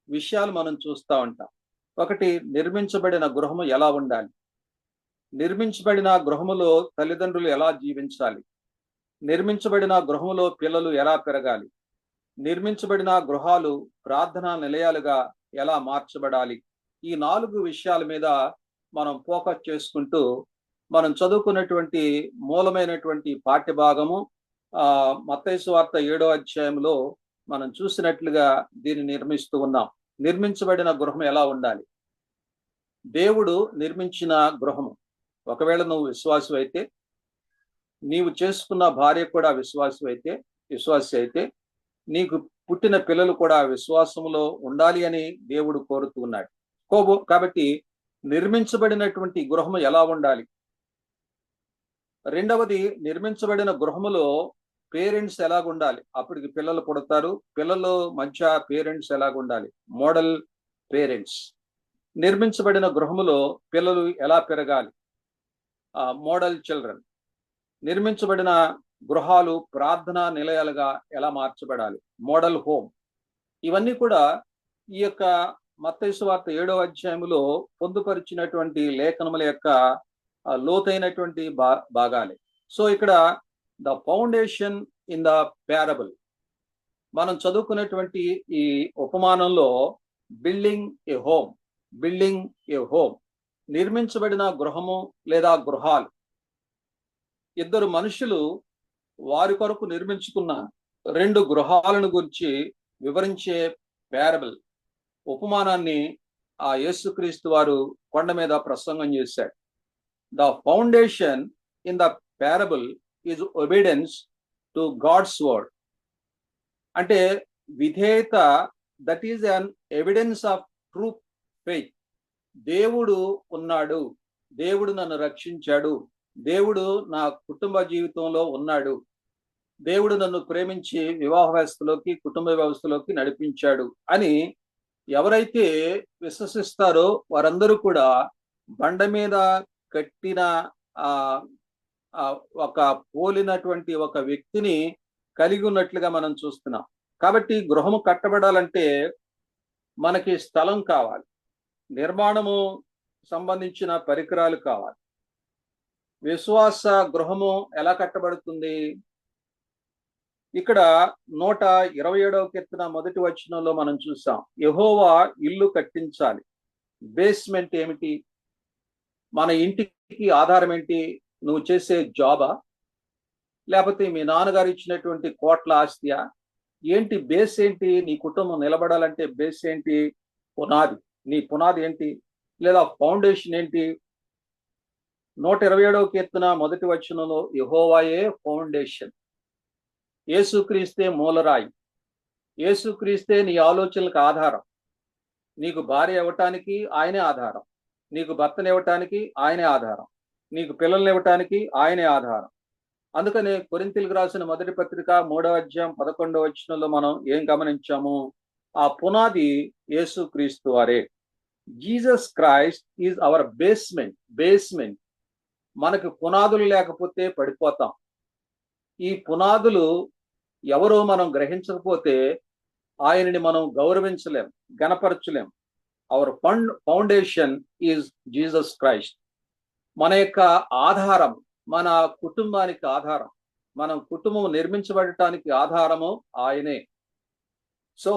విషయాలు మనం చూస్తూ ఉంటాం. ఒకటి, నిర్మించబడిన గృహము ఎలా ఉండాలి? నిర్మించబడిన గృహములో తల్లిదండ్రులు ఎలా జీవించాలి? నిర్మించబడిన గృహములో పిల్లలు ఎలా పెరగాలి? నిర్మించబడిన గృహాలు ప్రార్థనా నిలయాలుగా ఎలా మార్చబడాలి? ఈ 4 విషయాల మీద మనం ఫోకస్ చేసుకుంటూ మనం చదువుకున్నటువంటి మూలమైనటువంటి పాఠ్యభాగము మత్తయి సువార్త 7వ అధ్యాయంలో మనం చూసినట్లుగా దీన్ని నిర్మిస్తూ ఉన్నాం. నిర్మించబడిన గృహం ఎలా ఉండాలి? దేవుడు నిర్మించిన గృహము. ఒకవేళ నువ్వు విశ్వాసి అయితే, నీవు చేసుకున్న భార్య కూడా విశ్వాసి అయితే నీకు పుట్టిన పిల్లలు కూడా విశ్వాసంలో ఉండాలి అని దేవుడు కోరుతూ ఉన్నాడు. కాబట్టి నిర్మించబడినటువంటి గృహము ఎలా ఉండాలి? రెండవది, నిర్మించబడిన గృహములో పేరెంట్స్ ఎలాగుండాలి? అప్పటికి పిల్లలు పుడతారు, పిల్లల మధ్య పేరెంట్స్ ఎలాగుండాలి? Model parents. నిర్మించబడిన గృహములో పిల్లలు ఎలా పెరగాలి? Model children. నిర్మించబడిన గృహాలు ప్రార్థనా నిలయాలుగా ఎలా మార్చబడాలి, మోడల్ హోమ్. ఇవన్నీ కూడా ఈ యొక్క మత్తయి సువార్త 7వ అధ్యాయములో పొందుపరిచినటువంటి లేఖనముల యొక్క లోతైనటువంటి భాగాలే. సో ఇక్కడ the foundation in the parable, మనం చదువుకున్నటువంటి ఈ ఉపమానంలో బిల్డింగ్ ఏ హోమ్, బిల్డింగ్ ఏ హోమ్, నిర్మించబడిన గృహము లేదా గృహాలు. ఇద్దరు మనుషులు వారి కొరకు నిర్మించుకున్న 2 గృహాలను గురించి వివరించే ప్యారబుల్, ఉపమానాన్ని ఆ యేసుక్రీస్తు వారు కొండ మీద ప్రసంగం చేశాడు. The foundation in the parable is obedience to God's word. అంటే విధేయత, that is an evidence of true faith. దేవుడు ఉన్నాడు, దేవుడు నన్ను రక్షించాడు, దేవుడు నా కుటుంబ జీవితంలో ఉన్నాడు, దేవుడు నన్ను ప్రేమించి వివాహ వ్యవస్థలోకి, కుటుంబ వ్యవస్థలోకి నడిపించాడు అని ఎవరైతే విశ్వసిస్తారో వారందరూ కూడా బండ మీద కట్టిన ఒక పోలినటువంటి ఒక వ్యక్తిని కలిగి ఉన్నట్లుగా మనం చూస్తున్నాం. కాబట్టి గృహము కట్టబడాలంటే మనకి స్థలం కావాలి, నిర్మాణము సంబంధించిన పరికరాలు కావాలి. విశ్వాస గృహము ఎలా కట్టబడుతుంది? ఇక్కడ 127వ కీర్తన 1వ వచనంలో మనం చూసాం, యెహోవా ఇల్లు కట్టించాలి. బేస్మెంట్ ఏమిటి? మన ఇంటికి ఆధారం ఏంటి? నువ్వు చేసే జాబా, లేకపోతే మీ నాన్నగారు ఇచ్చినటువంటి కోట్ల ఆస్తియా? ఏంటి బేస్ ఏంటి? నీ కుటుంబం నిలబడాలంటే బేస్ ఏంటి? పునాది. నీ పునాది ఏంటి? లేదా ఫౌండేషన్ ఏంటి? 127వ కీర్తన 1వ వచనంలో యెహోవాయే ఫౌండేషన్. యేసుక్రీస్తే మూలరాయి. యేసుక్రీస్తే నీ ఆలోచనలకు ఆధారం. నీకు భార్య ఇవ్వటానికి ఆయనే ఆధారం, నీకు భర్తను ఇవ్వటానికి ఆయనే ఆధారం, నీకు పిల్లల్ని ఇవ్వటానికి ఆయనే ఆధారం. అందుకనే కొరింథీయులకు రాసిన 1వ పత్రిక 3వ అధ్యాయం 11వ వచనంలో మనం ఏం గమనించాము? ఆ పునాది యేసుక్రీస్తు వారే. Jesus Christ is our basement. Basement. మనకు పునాదులు లేకపోతే పడిపోతాం. ఈ పునాదులు ఎవరో మనం గ్రహించకపోతే ఆయనని మనం గౌరవించలేం, గణపరచలేం. Our foundation is Jesus Christ. మన యొక్క ఆధారం, మన కుటుంబానికి ఆధారం, మనం కుటుంబం నిర్మించబడటానికి ఆధారము ఆయనే. సో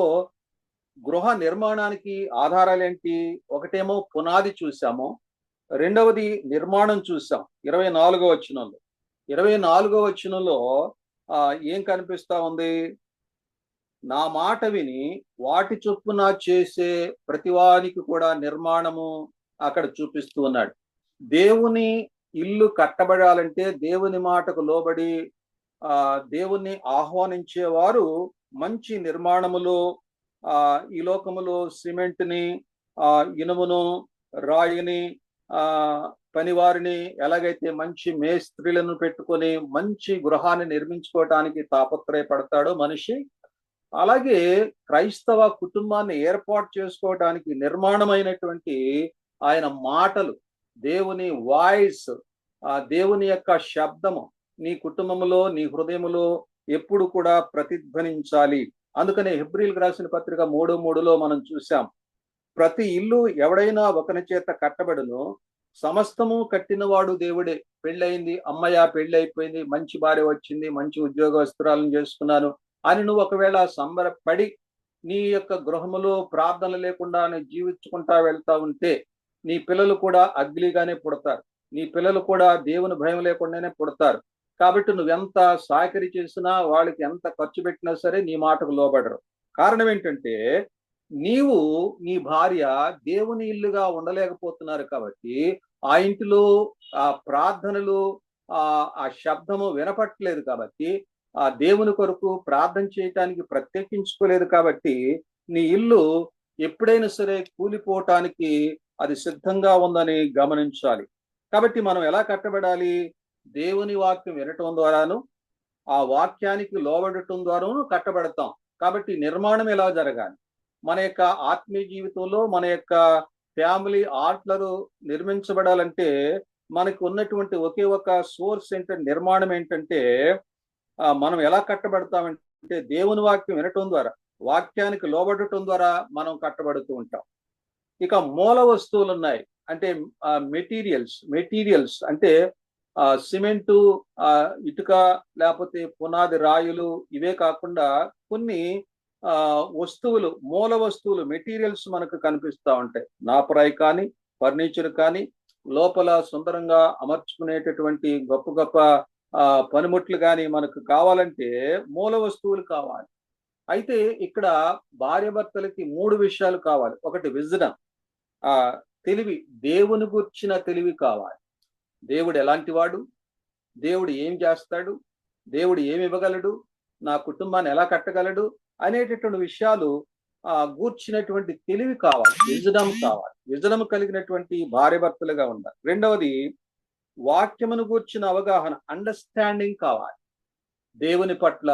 గృహ నిర్మాణానికి ఆధారాలేంటి? ఒకటేమో పునాది చూసాము, రెండవది నిర్మాణం చూసాం 24వ వచనంలో. 24వ వచనంలో ఏం కనిపిస్తా ఉంది? నా మాట విని వాటి చొప్పున చేసే ప్రతివానికి కూడా నిర్మాణము అక్కడ చూపిస్తూ ఉన్నాడు. దేవుని ఇల్లు కట్టబడాలంటే దేవుని మాటకు లోబడి దేవుణ్ణి ఆహ్వానించేవారు మంచి నిర్మాణములో, ఈ లోకములో సిమెంట్ని, ఇనుమును, రాయిని, పనివారిని, ఎలాగైతే మంచి మేస్త్రీలను పెట్టుకొని మంచి గృహాన్ని నిర్మించుకోవటానికి తాపత్రయపడతాడో మనిషి, అలాగే క్రైస్తవ కుటుంబాన్ని ఏర్పాటు చేసుకోవటానికి నిర్మాణమైనటువంటి ఆయన మాటలు, దేవుని వాయిస్, దేవుని యొక్క శబ్దము నీ కుటుంబములో, నీ హృదయములో ఎప్పుడు కూడా ప్రతిధ్వనించాలి. అందుకనే హెబ్రీయులకు రాసిన పత్రిక 3:3లో మనం చూసాం, ప్రతి ఇల్లు ఎవడైనా ఒకని చేత కట్టబడును, సమస్తము కట్టినవాడు దేవుడే. పెళ్ళయింది, అమ్మయ్య పెళ్ళి అయిపోయింది, మంచి భార్య వచ్చింది, మంచి ఉద్యోగస్తురాలను చేసుకున్నాను అని నువ్వు ఒకవేళ సంబరపడి నీ యొక్క గృహములో ప్రార్థన లేకుండా జీవించుకుంటా వెళ్తా ఉంటే నీ పిల్లలు కూడా అగ్లీగానే పుడతారు, నీ పిల్లలు కూడా దేవుని భయం లేకుండానే పుడతారు. కాబట్టి నువ్వెంత సాకరి చేసినా, వాళ్ళకి ఎంత ఖర్చు పెట్టినా సరే నీ మాటకు లోబడరు. కారణం ఏంటంటే నీవు, నీ భార్య దేవుని ఇల్లుగా ఉండలేకపోతున్నారు. కాబట్టి ఆ ఇంటిలో ఆ ప్రార్థనలు, ఆ శబ్దము వినపట్లేదు. కాబట్టి ఆ దేవుని కొరకు ప్రార్థన చేయటానికి ప్రత్యేకించుకోలేదు. కాబట్టి నీ ఇల్లు ఎప్పుడైనా సరే కూలిపోవటానికి అది సిద్ధంగా ఉందని గమనించాలి. కాబట్టి మనం ఎలా కట్టబడాలి? దేవుని వాక్యం వినటం ద్వారాను, ఆ వాక్యానికి లోబడటం ద్వారాను కట్టబడతాం. కాబట్టి నిర్మాణం ఎలా జరగాలి? మన యొక్క ఆత్మీయ జీవితంలో మన యొక్క ఫ్యామిలీ ఆర్ట్లరు నిర్మించబడాలంటే మనకు ఉన్నటువంటి ఒకే ఒక సోర్స్ ఏంటంటే, నిర్మాణం ఏంటంటే, మనం ఎలా కట్టబడతామంటే దేవుని వాక్యం వినటం ద్వారా, వాక్యానికి లోబడటం ద్వారా మనం కట్టబడుతూ ఉంటాం. ఇక మూల వస్తువులు ఉన్నాయి. అంటే మెటీరియల్స్ అంటే సిమెంటు, ఇటుక, లేకపోతే పునాది రాయులు, ఇవే కాకుండా కొన్ని వస్తువులు, మూల వస్తువులు, మెటీరియల్స్ మనకు కనిపిస్తూ ఉంటాయి. నాపరాయి కానీ, ఫర్నిచర్ కానీ, లోపల సుందరంగా అమర్చుకునేటటువంటి గొప్ప గొప్ప పనిముట్లు కానీ మనకు కావాలంటే మూల వస్తువులు కావాలి. అయితే ఇక్కడ భార్యాభర్తలకి 3 విషయాలు కావాలి. ఒకటి విజ్డమ్, తెలివి, దేవుని గుర్చిన తెలివి కావాలి. దేవుడు ఎలాంటి వాడు, దేవుడు ఏం చేస్తాడు, దేవుడు ఏమి ఇవ్వగలడు, నా కుటుంబాన్ని ఎలా కట్టగలడు అనేటటువంటి విషయాలు గూర్చినటువంటి తెలివి కావాలి, విజ్డమ్ కావాలి. విజ్డమ్ కలిగినటువంటి భార్యాభర్తలుగా ఉండాలి. రెండవది, వాక్యమును గూర్చిన అవగాహన, అండర్స్టాండింగ్ కావాలి. దేవుని పట్ల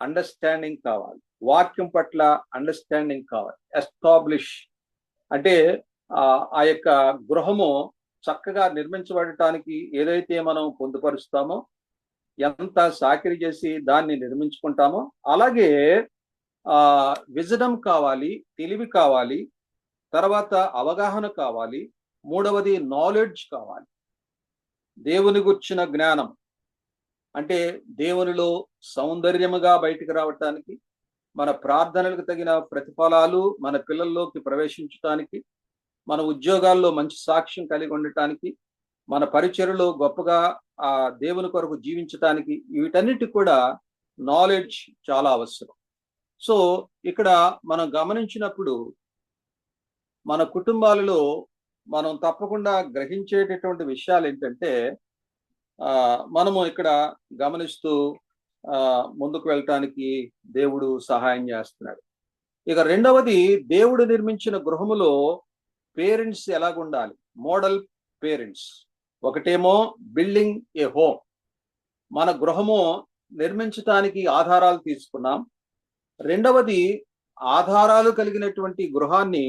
అండర్స్టాండింగ్ కావాలి, వాక్యం పట్ల అండర్స్టాండింగ్ కావాలి. ఎస్టాబ్లిష్ అంటే ఆ యొక్క గృహము చక్కగా నిర్మించబడటానికి ఏదైతే మనం పొందుపరుస్తామో, ఎంత సాకిరి చేసి దాన్ని నిర్మించుకుంటామో, అలాగే విజడం కావాలి, తెలివి కావాలి, తర్వాత అవగాహన కావాలి, మూడవది నాలెడ్జ్ కావాలి. దేవుని గుర్చిన జ్ఞానం అంటే దేవునిలో సౌందర్యముగా బయటికి రావటానికి, మన ప్రార్థనలకు తగిన ప్రతిఫలాలు మన పిల్లల్లోకి ప్రవేశించడానికి, మన ఉద్యోగాల్లో మంచి సాక్ష్యం కలిగి ఉండటానికి, మన పరిచర్యలో గొప్పగా దేవుని కొరకు జీవించటానికి, వీటన్నిటి కూడా నాలెడ్జ్ చాలా అవసరం. సో ఇక్కడ మనం గమనించినప్పుడు మన కుటుంబాలలో మనం తప్పకుండా గ్రహించేటటువంటి విషయాలు ఏంటంటే, మనము ఇక్కడ గమనిస్తూ ముందుకు వెళ్ళటానికి దేవుడు సహాయం చేస్తున్నాడు. ఇక రెండవది, దేవుడు నిర్మించిన గృహములో పేరెంట్స్ ఎలాగుండాలి, మోడల్ పేరెంట్స్. ఒకటేమో బిల్డింగ్ ఏ హోమ్, మన గృహము నిర్మించటానికి ఆధారాలు తీసుకున్నాం. రెండవది, ఆధారాలు కలిగినటువంటి గృహాన్ని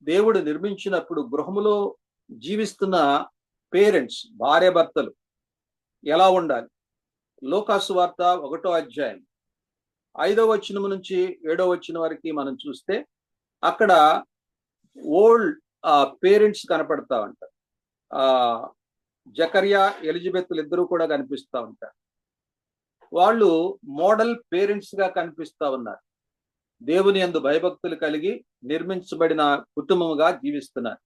దేవుడు నిర్మించినప్పుడు గృహములో జీవిస్తున్న పేరెంట్స్, భార్యాభర్తలు ఎలా ఉండాలి. లూకాసు వార్త 1వ అధ్యాయం 5వ వచనం నుంచి 7వ వచనం వరకు మనం చూస్తే అక్కడ ఓల్డ్ పేరెంట్స్ కనపడతా ఉంటారు. జకర్యా, ఎలిజబెత్లు ఇద్దరు కూడా కనిపిస్తూ ఉంటారు. వాళ్ళు మోడల్ పేరెంట్స్ గా కనిపిస్తా ఉన్నారు. దేవుని యందు భయభక్తులు కలిగి నిర్మించబడిన కుటుంబముగా జీవిస్తున్నారు.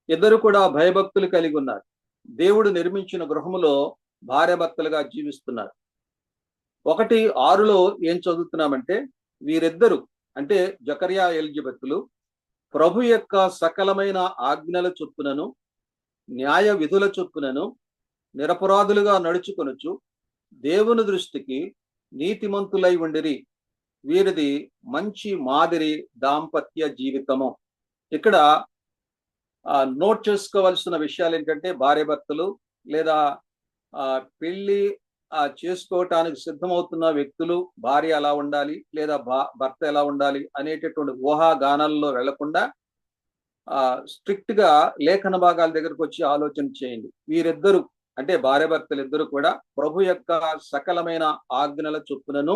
ఇద్దరు కూడా భయభక్తులు కలిగి ఉన్నారు. దేవుడు నిర్మించిన గృహములో భార్యాభర్తలుగా జీవిస్తున్నారు. 1:6లో ఏం చదువుతున్నామంటే, వీరిద్దరు అంటే జకర్యా, ఎలిజబెత్లు ప్రభు యొక్క సకలమైన ఆజ్ఞల చొప్పునను న్యాయ విధుల చొప్పునను నిరపరాధులుగా నడుచుకొనుచు దేవుని దృష్టికి నీతిమంతులై ఉండిరి. వీరిది మంచి మాదిరి దాంపత్య జీవితము. ఇక్కడ నోట్ చేసుకోవాల్సిన విషయాలు ఏంటంటే, భార్యాభర్తలు లేదా పెళ్లి చేసుకోవటానికి సిద్ధమవుతున్న వ్యక్తులు భార్య ఎలా ఉండాలి లేదా భర్త ఎలా ఉండాలి అనేటటువంటి ఊహాగానాల్లో వెళ్లకుండా స్ట్రిక్ట్ గా లేఖన భాగాల దగ్గరకు వచ్చి ఆలోచన చేయండి. వీరిద్దరు అంటే భార్యాభర్తలు ఇద్దరు కూడా ప్రభు యొక్క సకలమైన ఆజ్ఞల చొప్పునను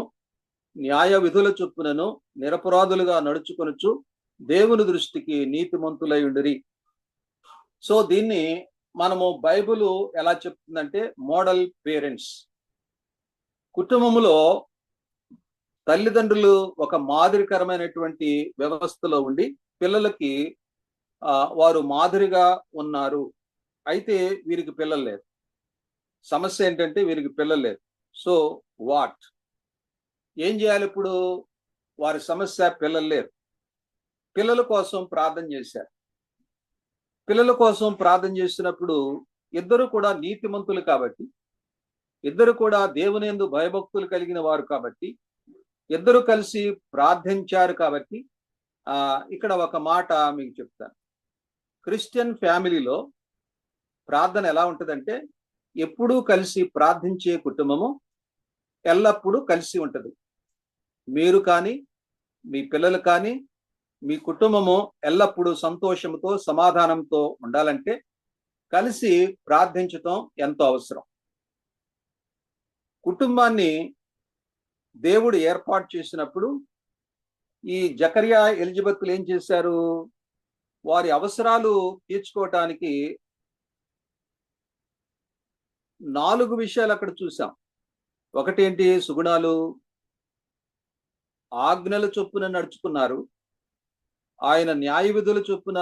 న్యాయ విధుల చొప్పునను నిరపరాధులుగా నడుచుకొనుచు దేవుని దృష్టికి నీతిమంతులై ఉండిరి. సో దీన్ని మనము బైబిల్ ఎలా చెప్తుందంటే, మోడల్ పేరెంట్స్. కుటుంబములో తల్లిదండ్రులు ఒక మాదిరికరమైనటువంటి వ్యవస్థలో ఉండి పిల్లలకి వారు మాదిరిగా ఉన్నారు. అయితే వీరికి పిల్లలు లేదు. సమస్య ఏంటంటే వీరికి పిల్లలు లేదు. సో వాట్ ఏం చేయాలి ఇప్పుడు? వారి సమస్య పిల్లలు లేరు. పిల్లల కోసం ప్రార్థన చేశారు. పిల్లల కోసం ప్రార్థన చేసినప్పుడు ఇద్దరు కూడా నీతిమంతులు కాబట్టి, ఇద్దరు కూడా దేవుని యందు భయభక్తులు కలిగిన వారు కాబట్టి, ఇద్దరు కలిసి ప్రార్థించారు కాబట్టి ఇక్కడ ఒక మాట మీకు చెప్తాను. క్రిస్టియన్ ఫ్యామిలీలో ప్రార్థన ఎలా ఉంటుందంటే, ఎప్పుడూ కలిసి ప్రార్థించే కుటుంబము ఎల్లప్పుడూ కలిసి ఉంటుంది. మీరు కానీ మీ పిల్లలు కానీ మీ కుటుంబము ఎల్లప్పుడూ సంతోషంతో సమాధానంతో ఉండాలంటే కలిసి ప్రార్థించటం ఎంతో అవసరం. కుటుంబాన్ని దేవుడు ఏర్పాటు చేసినప్పుడు ఈ జకరియా ఎలిజబెత్లు ఏం చేశారు? వారి అవసరాలు తీర్చుకోవటానికి 4 విషయాలు అక్కడ చూసాం. ఒకటేంటి? సుగుణాలు. ఆజ్ఞల చొప్పున నడుచుకున్నారు. ఆయన న్యాయ విధుల చొప్పున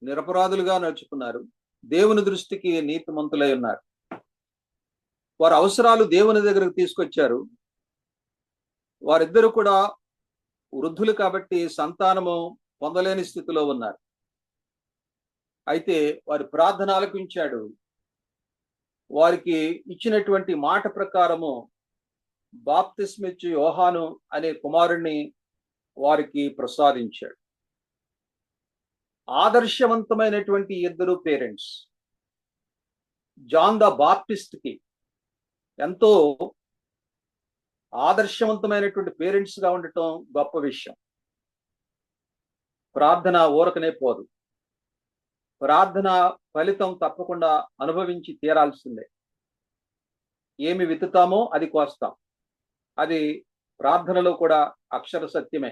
నిరపరాధులుగా నడుచుకున్నారు. దేవుని దృష్టికి నీతిమంతులై ఉన్నారు. వారి అవసరాలు దేవుని దగ్గరకు తీసుకొచ్చారు. వారిద్దరూ కూడా వృద్ధులు కాబట్టి సంతానము పొందలేని స్థితిలో ఉన్నారు. అయితే వారి ప్రార్థన ఆలకించాడు. వారికి ఇచ్చినటువంటి మాట ప్రకారము బాప్తిస్మిచ్చు యోహాను అనే కుమారుణ్ణి వారికి ప్రసాదించాడు. ఆదర్శవంతమైనటువంటి 2 పేరెంట్స్. జాన్ ద బాప్టిస్ట్ కి ఎంతో ఆదర్శవంతమైనటువంటి పేరెంట్స్ గా ఉండటం గొప్ప విషయం. ప్రార్థన ఊరకనే పోదు. ప్రార్థన ఫలితం తప్పకుండా అనుభవించి తీరాల్సిందే. ఏమి విత్తుతామో అది కోస్తాం. అది ప్రార్థనలో కూడా అక్షర సత్యమే.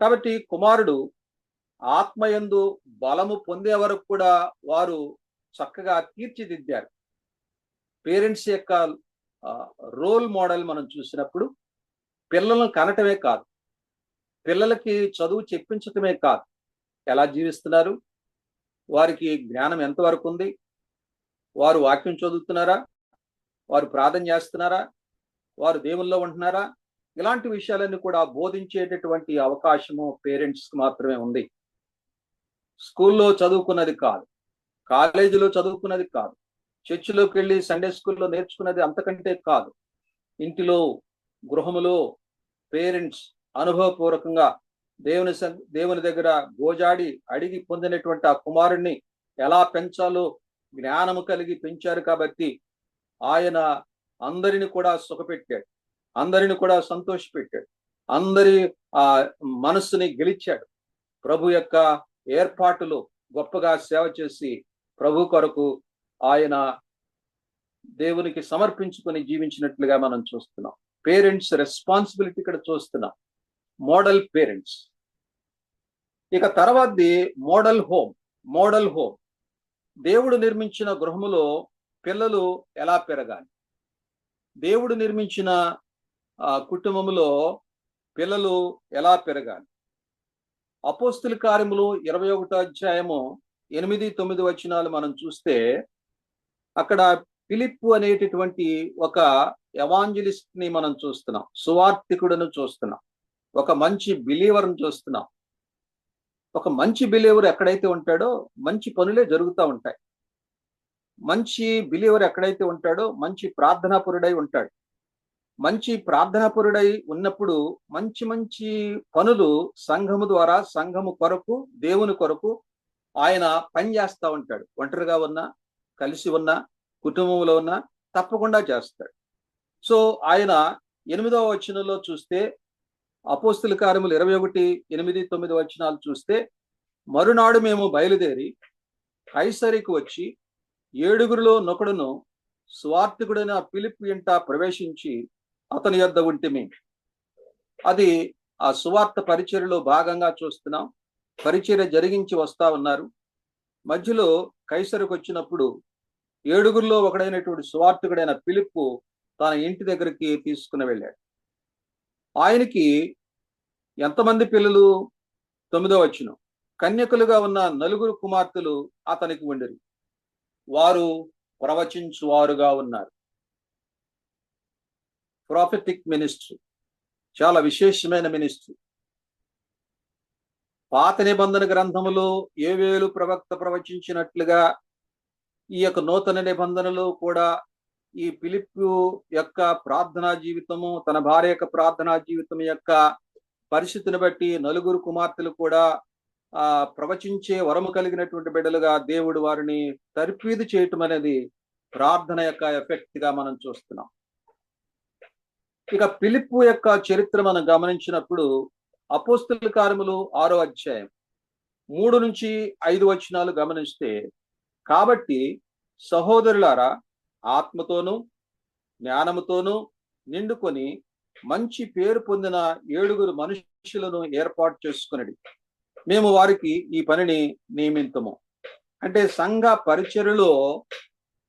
కాబట్టి కుమారుడు ఆత్మయందు బలము పొందే వరకు కూడా వారు చక్కగా తీర్చిదిద్దారు. పేరెంట్స్ యొక్క రోల్ మోడల్ మనం చూసినప్పుడు పిల్లలను కనటమే కాదు, పిల్లలకి చదువు చెప్పించటమే కాదు, ఎలా జీవిస్తున్నారు, వారికి జ్ఞానం ఎంతవరకు ఉంది, వారు వాక్యం చదువుతున్నారా, వారు ప్రార్థన చేస్తున్నారా, వారు దేవుల్లో ఉంటున్నారా, ఇలాంటి విషయాలన్నీ కూడా బోధించేటటువంటి అవకాశము పేరెంట్స్కి మాత్రమే ఉంది. స్కూల్లో చదువుకున్నది కాదు, కాలేజీలో చదువుకున్నది కాదు, చర్చిలోకి వెళ్ళి సండే స్కూల్లో నేర్చుకున్నది అంతకంటే కాదు. ఇంటిలో, గృహములో పేరెంట్స్ అనుభవపూర్వకంగా దేవుని దగ్గర గోజాడి అడిగి పొందినటువంటి ఆ కుమారుణ్ణి ఎలా పెంచాలో జ్ఞానము కలిగి పెంచారు. కాబట్టి ఆయన అందరిని కూడా సుఖపెట్టాడు, అందరిని కూడా సంతోషపెట్టాడు, అందరి మనస్సుని గెలిచాడు. ప్రభు యొక్క ఏర్పాటులో గొప్పగా సేవ చేసి ప్రభు కొరకు ఆయన దేవునికి సమర్పించుకొని జీవించినట్లుగా మనం చూస్తున్నాం. పేరెంట్స్ రెస్పాన్సిబిలిటీ ఇక్కడ చూస్తున్నాం. Model parents. ఇక తర్వాతది మోడల్ హోమ్. Model home. దేవుడు నిర్మించిన గృహములో పిల్లలు ఎలా పెరగాలి, దేవుడు నిర్మించిన కుటుంబములో పిల్లలు ఎలా పెరగాలి. అపోస్తుల కార్యములు 21వ అధ్యాయము 8-9 వచనాలు మనం చూస్తే అక్కడ ఫిలిప్పు అనేటటువంటి ఒక ఎవాంజలిస్ట్ ని మనం చూస్తున్నాం, సువార్తికుడును చూస్తున్నాం, ఒక మంచి బిలీవర్ని చూస్తున్నాం. ఒక మంచి బిలీవర్ ఎక్కడైతే ఉంటాడో మంచి పనులే జరుగుతూ ఉంటాయి. మంచి బిలీవర్ ఎక్కడైతే ఉంటాడో మంచి ప్రార్థనాపరుడై ఉంటాడు. మంచి ప్రార్థనాపరుడై ఉన్నప్పుడు మంచి మంచి పనులు సంఘము ద్వారా, సంఘము కొరకు, దేవుని కొరకు ఆయన పని చేస్తూ ఉంటాడు. ఒంటరిగా ఉన్నా, కలిసి ఉన్నా, కుటుంబంలో ఉన్నా తప్పకుండా చేస్తాడు. సో ఆయన 8వ వచనంలో చూస్తే, అపోస్తుల కార్యములు 21:8-9 వచనాలు చూస్తే, మరునాడు మేము బయలుదేరి కైసరికి వచ్చి 7గురిలో నొకడును స్వార్థికుడైన ఫిలిప్పు ఇంట ప్రవేశించి అతని యొద్ద ఉంటిమి. అది ఆ సువార్త పరిచర్యలో భాగంగా చూస్తున్నాం. పరిచర్య జరిగించి వస్తా ఉన్నారు. మధ్యలో కైసరికి వచ్చినప్పుడు 7గురిలో ఒకడైనటువంటి సువార్థికుడైన ఫిలిప్పు తన ఇంటి దగ్గరికి తీసుకుని వెళ్ళాడు. ఆయనకి ఎంతమంది పిల్లలు? 9వ వచనం. కన్యకులుగా ఉన్న 4 కుమార్తెలు అతనికి ఉండిరి. వారు ప్రవచించువారుగా ఉన్నారు. ప్రాఫెటిక్ మినిస్ట్రీ, చాలా విశేషమైన మినిస్ట్రీ. పాత నిబంధన గ్రంథములో యోవేలు ప్రవక్త ప్రవచించినట్లుగా ఈ యొక్క నూతన నిబంధనలు కూడా ఈ ఫిలిప్పు యొక్క ప్రార్థనా జీవితము, తన భార్య యొక్క ప్రార్థనా జీవితం యొక్క పరిస్థితిని బట్టి 4 కుమార్తెలు కూడా ప్రవచించే వరము కలిగినటువంటి బిడ్డలుగా దేవుడు వారిని తర్ఫీదు చేయటం అనేది ప్రార్థన యొక్క ఎఫెక్ట్ గా మనం చూస్తున్నాం. ఇక ఫిలిప్పు యొక్క చరిత్ర మనం గమనించినప్పుడు అపోస్తుల కార్యములు 6వ అధ్యాయం 3-5 వచనాలు గమనిస్తే, కాబట్టి సహోదరులారా, ఆత్మతోనూ జ్ఞానముతోనూ నిండుకొని మంచి పేరు పొందిన 7 మనుషులను ఏర్పాటు చేసుకునడి, మేము వారికి ఈ పనిని నియమింతము. అంటే సంఘ పరిచర్యలో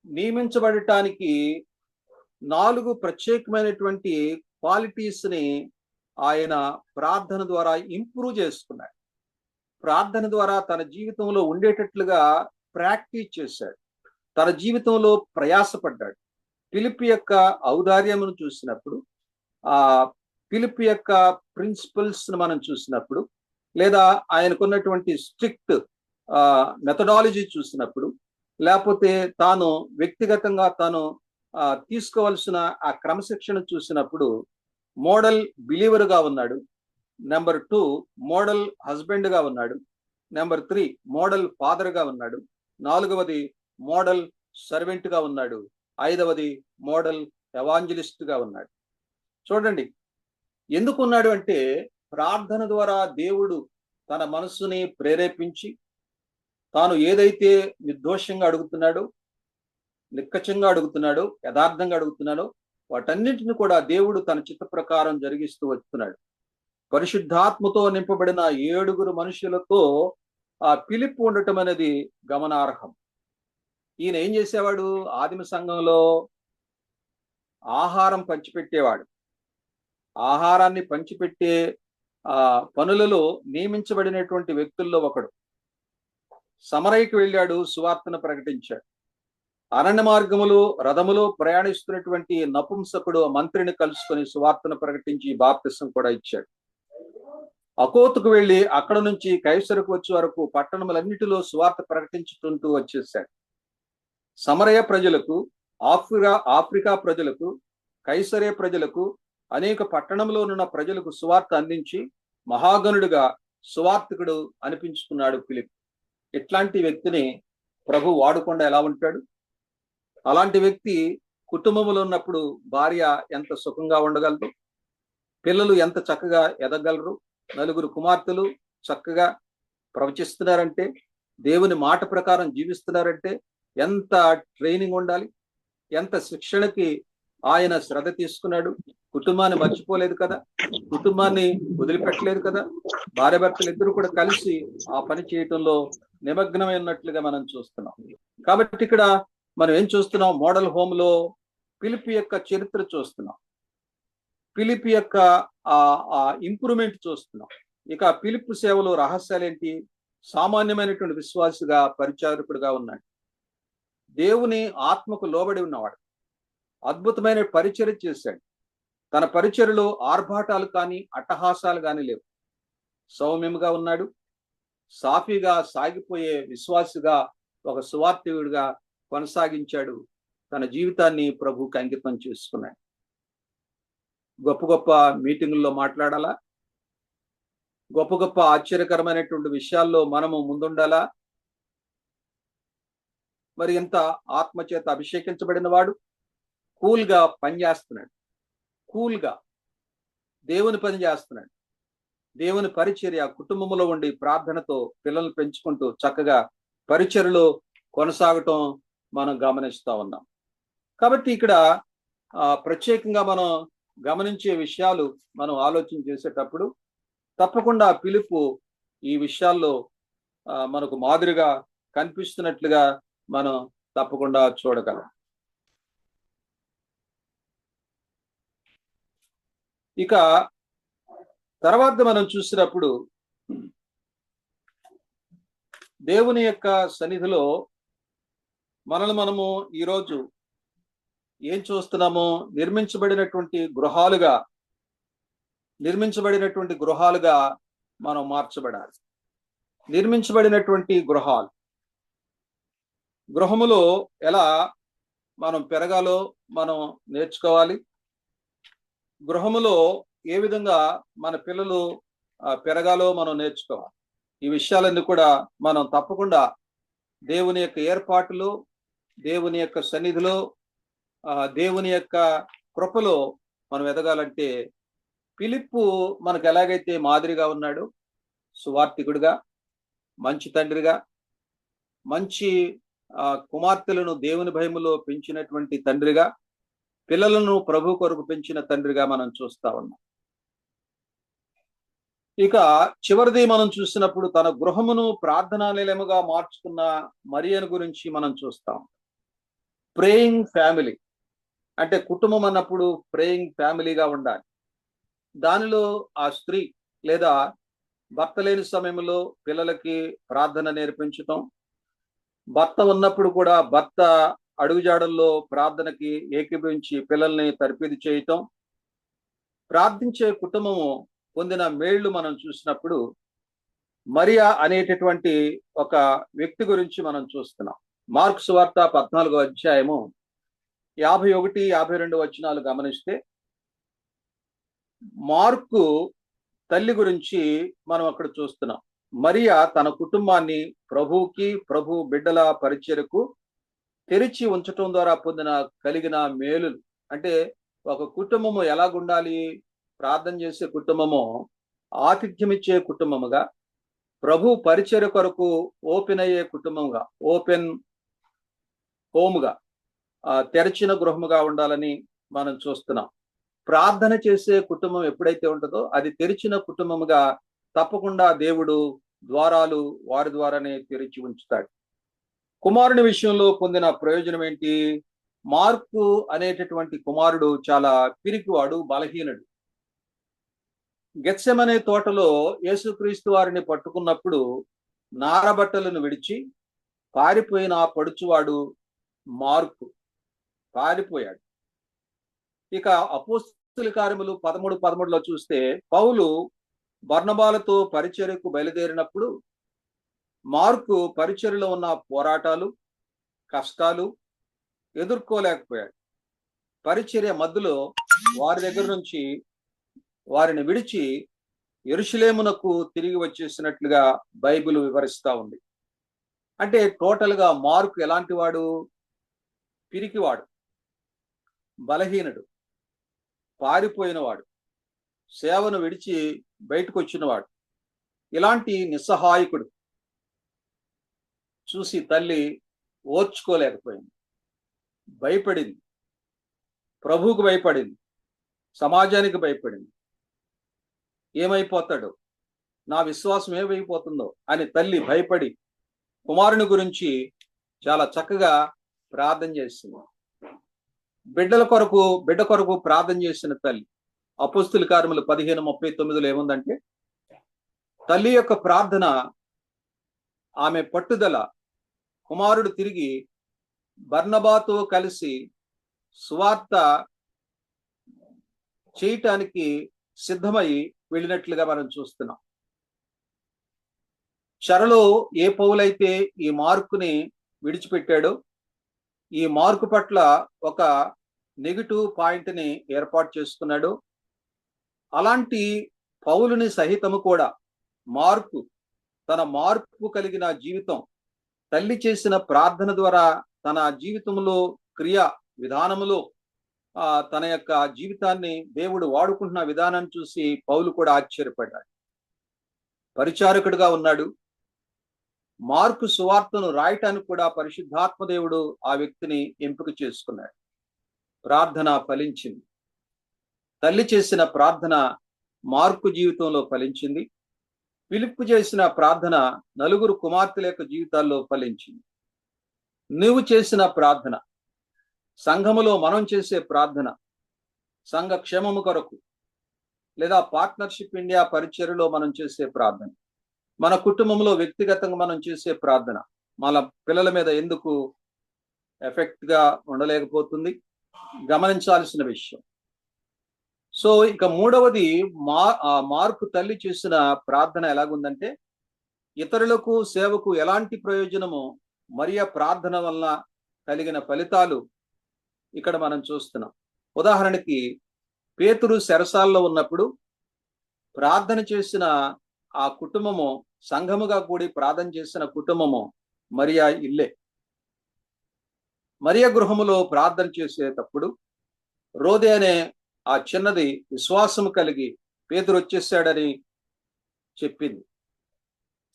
నియమించబడటానికి 4 ప్రత్యేకమైనటువంటి క్వాలిటీస్ ని ఆయన ప్రార్థన ద్వారా ఇంప్రూవ్ చేసుకున్నాడు. ప్రార్థన ద్వారా తన జీవితంలో ఉండేటట్లుగా ప్రాక్టీస్ చేశాడు. తన జీవితంలో ప్రయాసపడ్డాడు. ఫిలిప్ యొక్క ఔదార్యమును చూసినప్పుడు, ఆ ఫిలిప్ యొక్క ప్రిన్సిపల్స్ మనం చూసినప్పుడు, లేదా ఆయనకున్నటువంటి స్ట్రిక్ట్ మెథడాలజీ చూసినప్పుడు, లేకపోతే తాను వ్యక్తిగతంగా తాను తీసుకోవాల్సిన ఆ క్రమశిక్షణ చూసినప్పుడు, మోడల్ బిలీవర్ గా ఉన్నాడు. నెంబర్ 2 మోడల్ హస్బెండ్ గా ఉన్నాడు. నెంబర్ 3 మోడల్ ఫాదర్ గా ఉన్నాడు. 4వది మోడల్ సర్వెంట్ గా ఉన్నాడు. 5వది మోడల్ ఎవాంజలిస్ట్ గా ఉన్నాడు. చూడండి, ఎందుకు ఉన్నాడు అంటే, ప్రార్థన ద్వారా దేవుడు తన మనస్సుని ప్రేరేపించి, తాను ఏదైతే నిర్దోషంగా అడుగుతున్నాడో, నిక్కచ్చంగా అడుగుతున్నాడో, యథార్థంగా అడుగుతున్నాడో, వాటన్నింటిని కూడా దేవుడు తన చిత్త ప్రకారం జరిగిస్తూ వస్తున్నాడు. పరిశుద్ధాత్మతో నింపబడిన 7 మనుషులతో ఆ ఫిలిప్ ఉండటం అనేది గమనార్హం. ఈయన ఏం చేసేవాడు? ఆదిమ సంఘంలో ఆహారం పంచిపెట్టేవాడు. ఆహారాన్ని పంచిపెట్టే పనులలో నియమించబడినటువంటి వ్యక్తుల్లో ఒకడు. సమరయకు వెళ్ళాడు, సువార్తను ప్రకటించాడు. అరణ్య మార్గములో రథములో ప్రయాణిస్తున్నటువంటి నపుంసకుడు మంత్రిని కలుసుకొని సువార్తను ప్రకటించి బాప్తిసం కూడా ఇచ్చాడు. అకోతుకు వెళ్ళి అక్కడ నుంచి కైసరుకు వచ్చే వరకు పట్టణములన్నిటిలో సువార్త ప్రకటించుకుంటూ వచ్చేసాడు. సమరయ ప్రజలకు, ఆఫ్రికా ప్రజలకు, కైసరే ప్రజలకు, అనేక పట్టణంలో ఉన్న ప్రజలకు సువార్త అందించి మహాగణుడిగా సువార్తికుడు అనిపించుకున్నాడు ఫిలిప్. ఇట్లాంటి వ్యక్తిని ప్రభు వాడకుండా ఎలా ఉంటాడు? అలాంటి వ్యక్తి కుటుంబంలో ఉన్నప్పుడు భార్య ఎంత సుఖంగా ఉండగలరు, పిల్లలు ఎంత చక్కగా ఎదగలరు, 4 కుమార్తెలు చక్కగా ప్రవచిస్తున్నారంటే, దేవుని మాట ప్రకారం జీవిస్తున్నారంటే ఎంత ట్రైనింగ్ ఉండాలి, ఎంత శిక్షణకి ఆయన శ్రద్ధ తీసుకున్నాడు. కుటుంబాన్ని మర్చిపోలేదు కదా, కుటుంబాన్ని వదిలిపెట్టలేదు కదా. భార్యాభర్తలు ఇద్దరు కూడా కలిసి ఆ పని చేయటంలో నిమగ్నమైనట్లుగా మనం చూస్తున్నాం. కాబట్టి ఇక్కడ మనం ఏం చూస్తున్నాం? మోడల్ హోమ్ లో ఫిలిప్ యొక్క చరిత్ర చూస్తున్నాం, ఫిలిప్ యొక్క ఇంప్రూవ్మెంట్ చూస్తున్నాం. ఇక ఫిలిప్ సేవలో రహస్యాలు ఏంటి? సామాన్యమైనటువంటి విశ్వాసిగా, పరిచారకుడుగా ఉన్నాడు. దేవుని ఆత్మకు లోబడి ఉన్నవాడు. అద్భుతమైన పరిచర్య చేశాడు. తన పరిచర్యలో ఆర్భాటాలు కానీ అట్టహాసాలు కానీ లేవు. సౌమ్యంగా ఉన్నాడు. సాఫీగా సాగిపోయే విశ్వాసిగా, ఒక సువార్తికుడిగా కొనసాగించాడు. తన జీవితాన్ని ప్రభువుకి అంకితం చేసుకున్నాడు. గొప్ప గొప్ప మీటింగుల్లో మాట్లాడాలా, గొప్ప గొప్ప ఆశ్చర్యకరమైనటువంటి విషయాల్లో మనము ముందుండాలా. మరి ఎంత ఆత్మచేత అభిషేకించబడిన వాడు కూల్గా పనిచేస్తున్నాడు, కూల్గా దేవుని పని చేస్తున్నాడు. దేవుని పరిచర్య కుటుంబంలో ఉండి ప్రార్థనతో పిల్లల్ని పెంచుకుంటూ చక్కగా పరిచర్యలో కొనసాగటం మనం గమనిస్తూ ఉన్నాం. కాబట్టి ఇక్కడ ప్రత్యేకంగా మనం గమనించే విషయాలు మనం ఆలోచన చేసేటప్పుడు తప్పకుండా ఫిలిప్ ఈ విషయాల్లో మనకు మాదిరిగా కనిపిస్తున్నట్లుగా మనం తప్పకుండా చూడగలం. ఇక తర్వాత మనం చూసినప్పుడు దేవుని యొక్క సన్నిధిలో మనము ఈరోజు ఏం చూస్తున్నామో, నిర్మించబడినటువంటి గృహాలుగా మనం మార్చబడాలి. నిర్మించబడినటువంటి గృహములో ఎలా మనం పెరగాలో మనం నేర్చుకోవాలి. గృహములో ఏ విధంగా మన పిల్లలు పెరగాలో మనం నేర్చుకోవాలి. ఈ విషయాలన్నీ కూడా మనం తప్పకుండా దేవుని యొక్క ఏర్పాటులో, దేవుని యొక్క సన్నిధిలో, దేవుని యొక్క కృపలో మనం ఎదగాలంటే ఫిలిప్పు మనకు ఎలాగైతే మాదిరిగా ఉన్నాడో సువార్తికుడిగా, మంచి తండ్రిగా, మంచి కుమార్తెలను దేవుని భయములో పెంచినటువంటి తండ్రిగా, పిల్లలను ప్రభు కొరకు పెంచిన తండ్రిగా మనం చూస్తా ఉన్నాం. ఇక చివరిది మనం చూసినప్పుడు తన గృహమును ప్రార్థనా నిలయముగా మార్చుకున్న మరియను గురించి మనం చూస్తాం. ప్రేయింగ్ ఫ్యామిలీ అంటే కుటుంబం అన్నప్పుడు ప్రేయింగ్ ఫ్యామిలీగా ఉండాలి. దానిలో ఆ స్త్రీ లేదా భర్త లేని సమయంలో పిల్లలకి ప్రార్థన నేర్పించటం, భర్త ఉన్నప్పుడు కూడా భర్త అడుగుజాడల్లో ప్రార్థనకి ఏకీభవించి పిల్లల్ని తర్ఫీదు చేయటం, ప్రార్థించే కుటుంబము పొందిన మేళ్లు మనం చూసినప్పుడు మరియా అనేటటువంటి ఒక వ్యక్తి గురించి మనం చూస్తున్నాం. మార్కు సువార్త 14వ అధ్యాయము 51, 52 వచనాలు గమనిస్తే మార్కు తల్లి గురించి మనం అక్కడ చూస్తున్నాం. మరియా తన కుటుంబాన్ని ప్రభువుకి, ప్రభు బిడ్డల పరిచర్యకు తెరిచి ఉంచటం ద్వారా కలిగిన మేలులు. అంటే ఒక కుటుంబము ఎలాగుండాలి? ప్రార్థన చేసే కుటుంబము ఆతిథ్యం ఇచ్చే కుటుంబముగా, ప్రభు పరిచర్య కొరకు ఓపెన్ అయ్యే కుటుంబముగా, ఓపెన్ హోమ్గా, తెరచిన గృహముగా ఉండాలని మనం చూస్తున్నాం. ప్రార్థన చేసే కుటుంబం ఎప్పుడైతే ఉంటుందో అది తెరిచిన కుటుంబముగా తప్పకుండా దేవుడు ద్వారాలు వారి ద్వారానే తెరిచి ఉంచుతాడు. కుమారుని విషయంలో పొందిన ప్రయోజనం ఏంటి? మార్కు అనేటటువంటి కుమారుడు చాలా పిరికివాడు, బలహీనుడు. గెత్సెమనే తోటలో యేసుక్రీస్తు వారిని పట్టుకున్నప్పుడు నారబట్టలను విడిచి పారిపోయిన పడుచువాడు మార్కు పారిపోయాడు. ఇక అపోస్తల కార్యములు 13:13లో చూస్తే పౌలు బర్నబాలతో పరిచర్యకు బయలుదేరినప్పుడు మార్కు పరిచర్యలో ఉన్న పోరాటాలు, కష్టాలు ఎదుర్కోలేకపోయాడు. పరిచర్య మధ్యలో వారి దగ్గర నుంచి వారిని విడిచి యెరూషలేమునకు తిరిగి వచ్చేసినట్లుగా బైబిల్ వివరిస్తా ఉంది. అంటే టోటల్ గా మార్కు ఎలాంటి వాడు? పిరికివాడు, బలహీనుడు, పారిపోయినవాడు, సేవను విడిచి బయటకు వచ్చినవాడు, ఇలాంటి నిస్సహాయకుడు చూసి తల్లి ఓర్చుకోలేకపోయింది, భయపడింది, ప్రభువుకు భయపడింది, సమాజానికి భయపడింది. ఏమైపోతాడు, నా విశ్వాసం ఏమైపోతుందో అని తల్లి భయపడి కుమారుని గురించి చాలా చక్కగా ప్రార్థన చేసింది. బిడ్డ కొరకు ప్రార్థన చేసిన తల్లి. అపోస్తల కార్యములు 15:39లో ఏముందంటే, తల్లి యొక్క ప్రార్థన, ఆమె పట్టుదల, కుమారుడు తిరిగి బర్నబాతో కలిసి సువార్త చేయటానికి సిద్ధమై వెళ్ళినట్లుగా మనం చూస్తున్నాం. చెరలో ఏ పౌలైతే ఈ మార్కుని విడిచిపెట్టాడో, ఈ మార్కు పట్ల ఒక నెగిటివ్ పాయింట్ని ఏర్పాటు చేసుకున్నాడు, అలాంటి పౌలుని సహితము కూడా మార్కు తన మార్పు కలిగిన జీవితం, తల్లి చేసిన ప్రార్థన ద్వారా తన జీవితంలో క్రియా విధానములో తన యొక్క జీవితాన్ని దేవుడు వాడుకుంటున్న విధానాన్ని చూసి పౌలు కూడా ఆశ్చర్యపడ్డాడు. పరిచారకుడుగా ఉన్నాడు. మార్కు సువార్తను రాయటానికి కూడా పరిశుద్ధాత్మ దేవుడు ఆ వ్యక్తిని ఎంపిక చేసుకున్నాడు. ప్రార్థన ఫలించింది. తల్లి చేసిన ప్రార్థన మార్కు జీవితంలో ఫలించింది. ఫిలిప్పు చేసిన ప్రార్థన నలుగురు కుమార్తెల యొక్క జీవితాల్లో ఫలించింది. నువ్వు చేసిన ప్రార్థన, సంఘములో మనం చేసే ప్రార్థన, సంఘ క్షేమము కొరకు లేదా పార్ట్నర్షిప్ ఇండియా పరిచర్యలో మనం చేసే ప్రార్థన, మన కుటుంబంలో వ్యక్తిగతంగా మనం చేసే ప్రార్థన మన పిల్లల మీద ఎందుకు ఎఫెక్ట్ గా ఉండలేకపోతుంది? గమనించాల్సిన విషయం. సో ఇక మూడవది, మార్కు తల్లి చేసిన ప్రార్థన ఎలాగుందంటే, ఇతరులకు సేవకు ఎలాంటి ప్రయోజనము మరియ ప్రార్థన వల్ల కలిగిన ఫలితాలు ఇక్కడ మనం చూస్తున్నాం. ఉదాహరణకి పేతురు చెరసాలలో ఉన్నప్పుడు ప్రార్థన చేసిన ఆ కుటుంబము, సంఘముగా కూడి ప్రార్థన చేసిన కుటుంబము మరియా ఇల్లే. మరియ గృహములో ప్రార్థన చేసేటప్పుడు రోదే అనే ఆ చిన్నది విశ్వాసము కలిగి పేతురు వచ్చేసాడని చెప్పింది.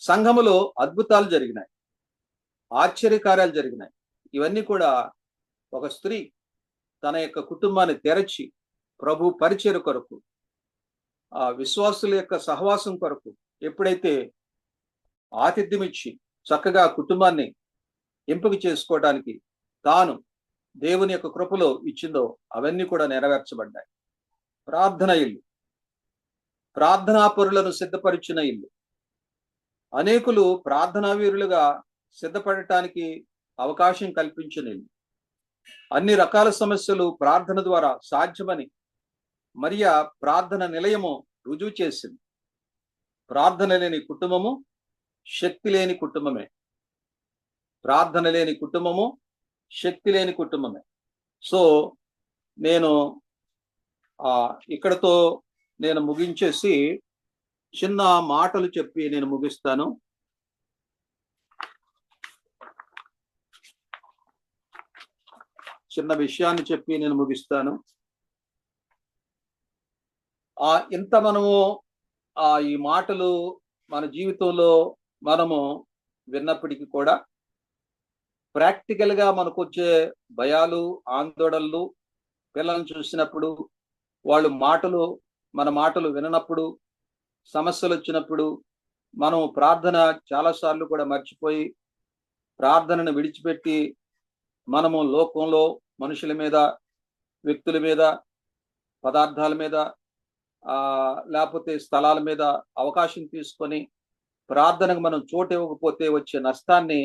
సంఘములో అద్భుతాలు జరిగినాయి, ఆశ్చర్యకార్యాలు జరిగినాయి. ఇవన్నీ కూడా ఒక స్త్రీ తన యొక్క కుటుంబాన్ని తెరచి ప్రభు పరిచర్య కొరకు, ఆ విశ్వాసుల యొక్క సహవాసం కొరకు ఎప్పుడైతే ఆతిథ్యం ఇచ్చి చక్కగా కుటుంబాన్ని ఎంపిక చేసుకోవడానికి తాను దేవుని యొక్క కృపలో ఇచ్చిందో అవన్నీ కూడా నెరవేర్చబడ్డాయి. ప్రార్థన ఇల్లు, ప్రార్థనాపరులను సిద్ధపరిచిన ఇల్లు, అనేకులు ప్రార్థనా వీరులుగా సిద్ధపడటానికి అవకాశం కల్పించిన ఇల్లు, అన్ని రకాల సమస్యలు ప్రార్థన ద్వారా సాధ్యమని మరియా ప్రార్థన నిలయము రుజువు చేసింది. ప్రార్థన లేని కుటుంబము శక్తి లేని కుటుంబమే. ప్రార్థన లేని కుటుంబము శక్తి లేని కుటుంబమే. సో నేను ఇక్కడతో నేను ముగించేసి చిన్న మాటలు చెప్పి నేను ముగిస్తాను. చిన్న విషయాన్ని చెప్పి నేను ముగిస్తాను. ఇంత మనము ఈ మాటలు మన జీవితంలో మనము విన్నప్పటికీ కూడా ప్రాక్టికల్ గా మనకు వచ్చే భయాలు, ఆందోళనలు, పిల్లలను చూసినప్పుడు, వాళ్ళు మన మాటలు విననప్పుడు, సమస్యలు వచ్చినప్పుడు మనం ప్రార్థన చాలాసార్లు కూడా మర్చిపోయి ప్రార్థనను విడిచిపెట్టి మనము లోకంలో మనుషుల మీద, వ్యక్తుల మీద, పదార్థాల మీద, లేకపోతే స్థలాల మీద అవకాశం తీసుకొని ప్రార్థనకు మనం చోటు ఇవ్వకపోతే వచ్చే నష్టాన్ని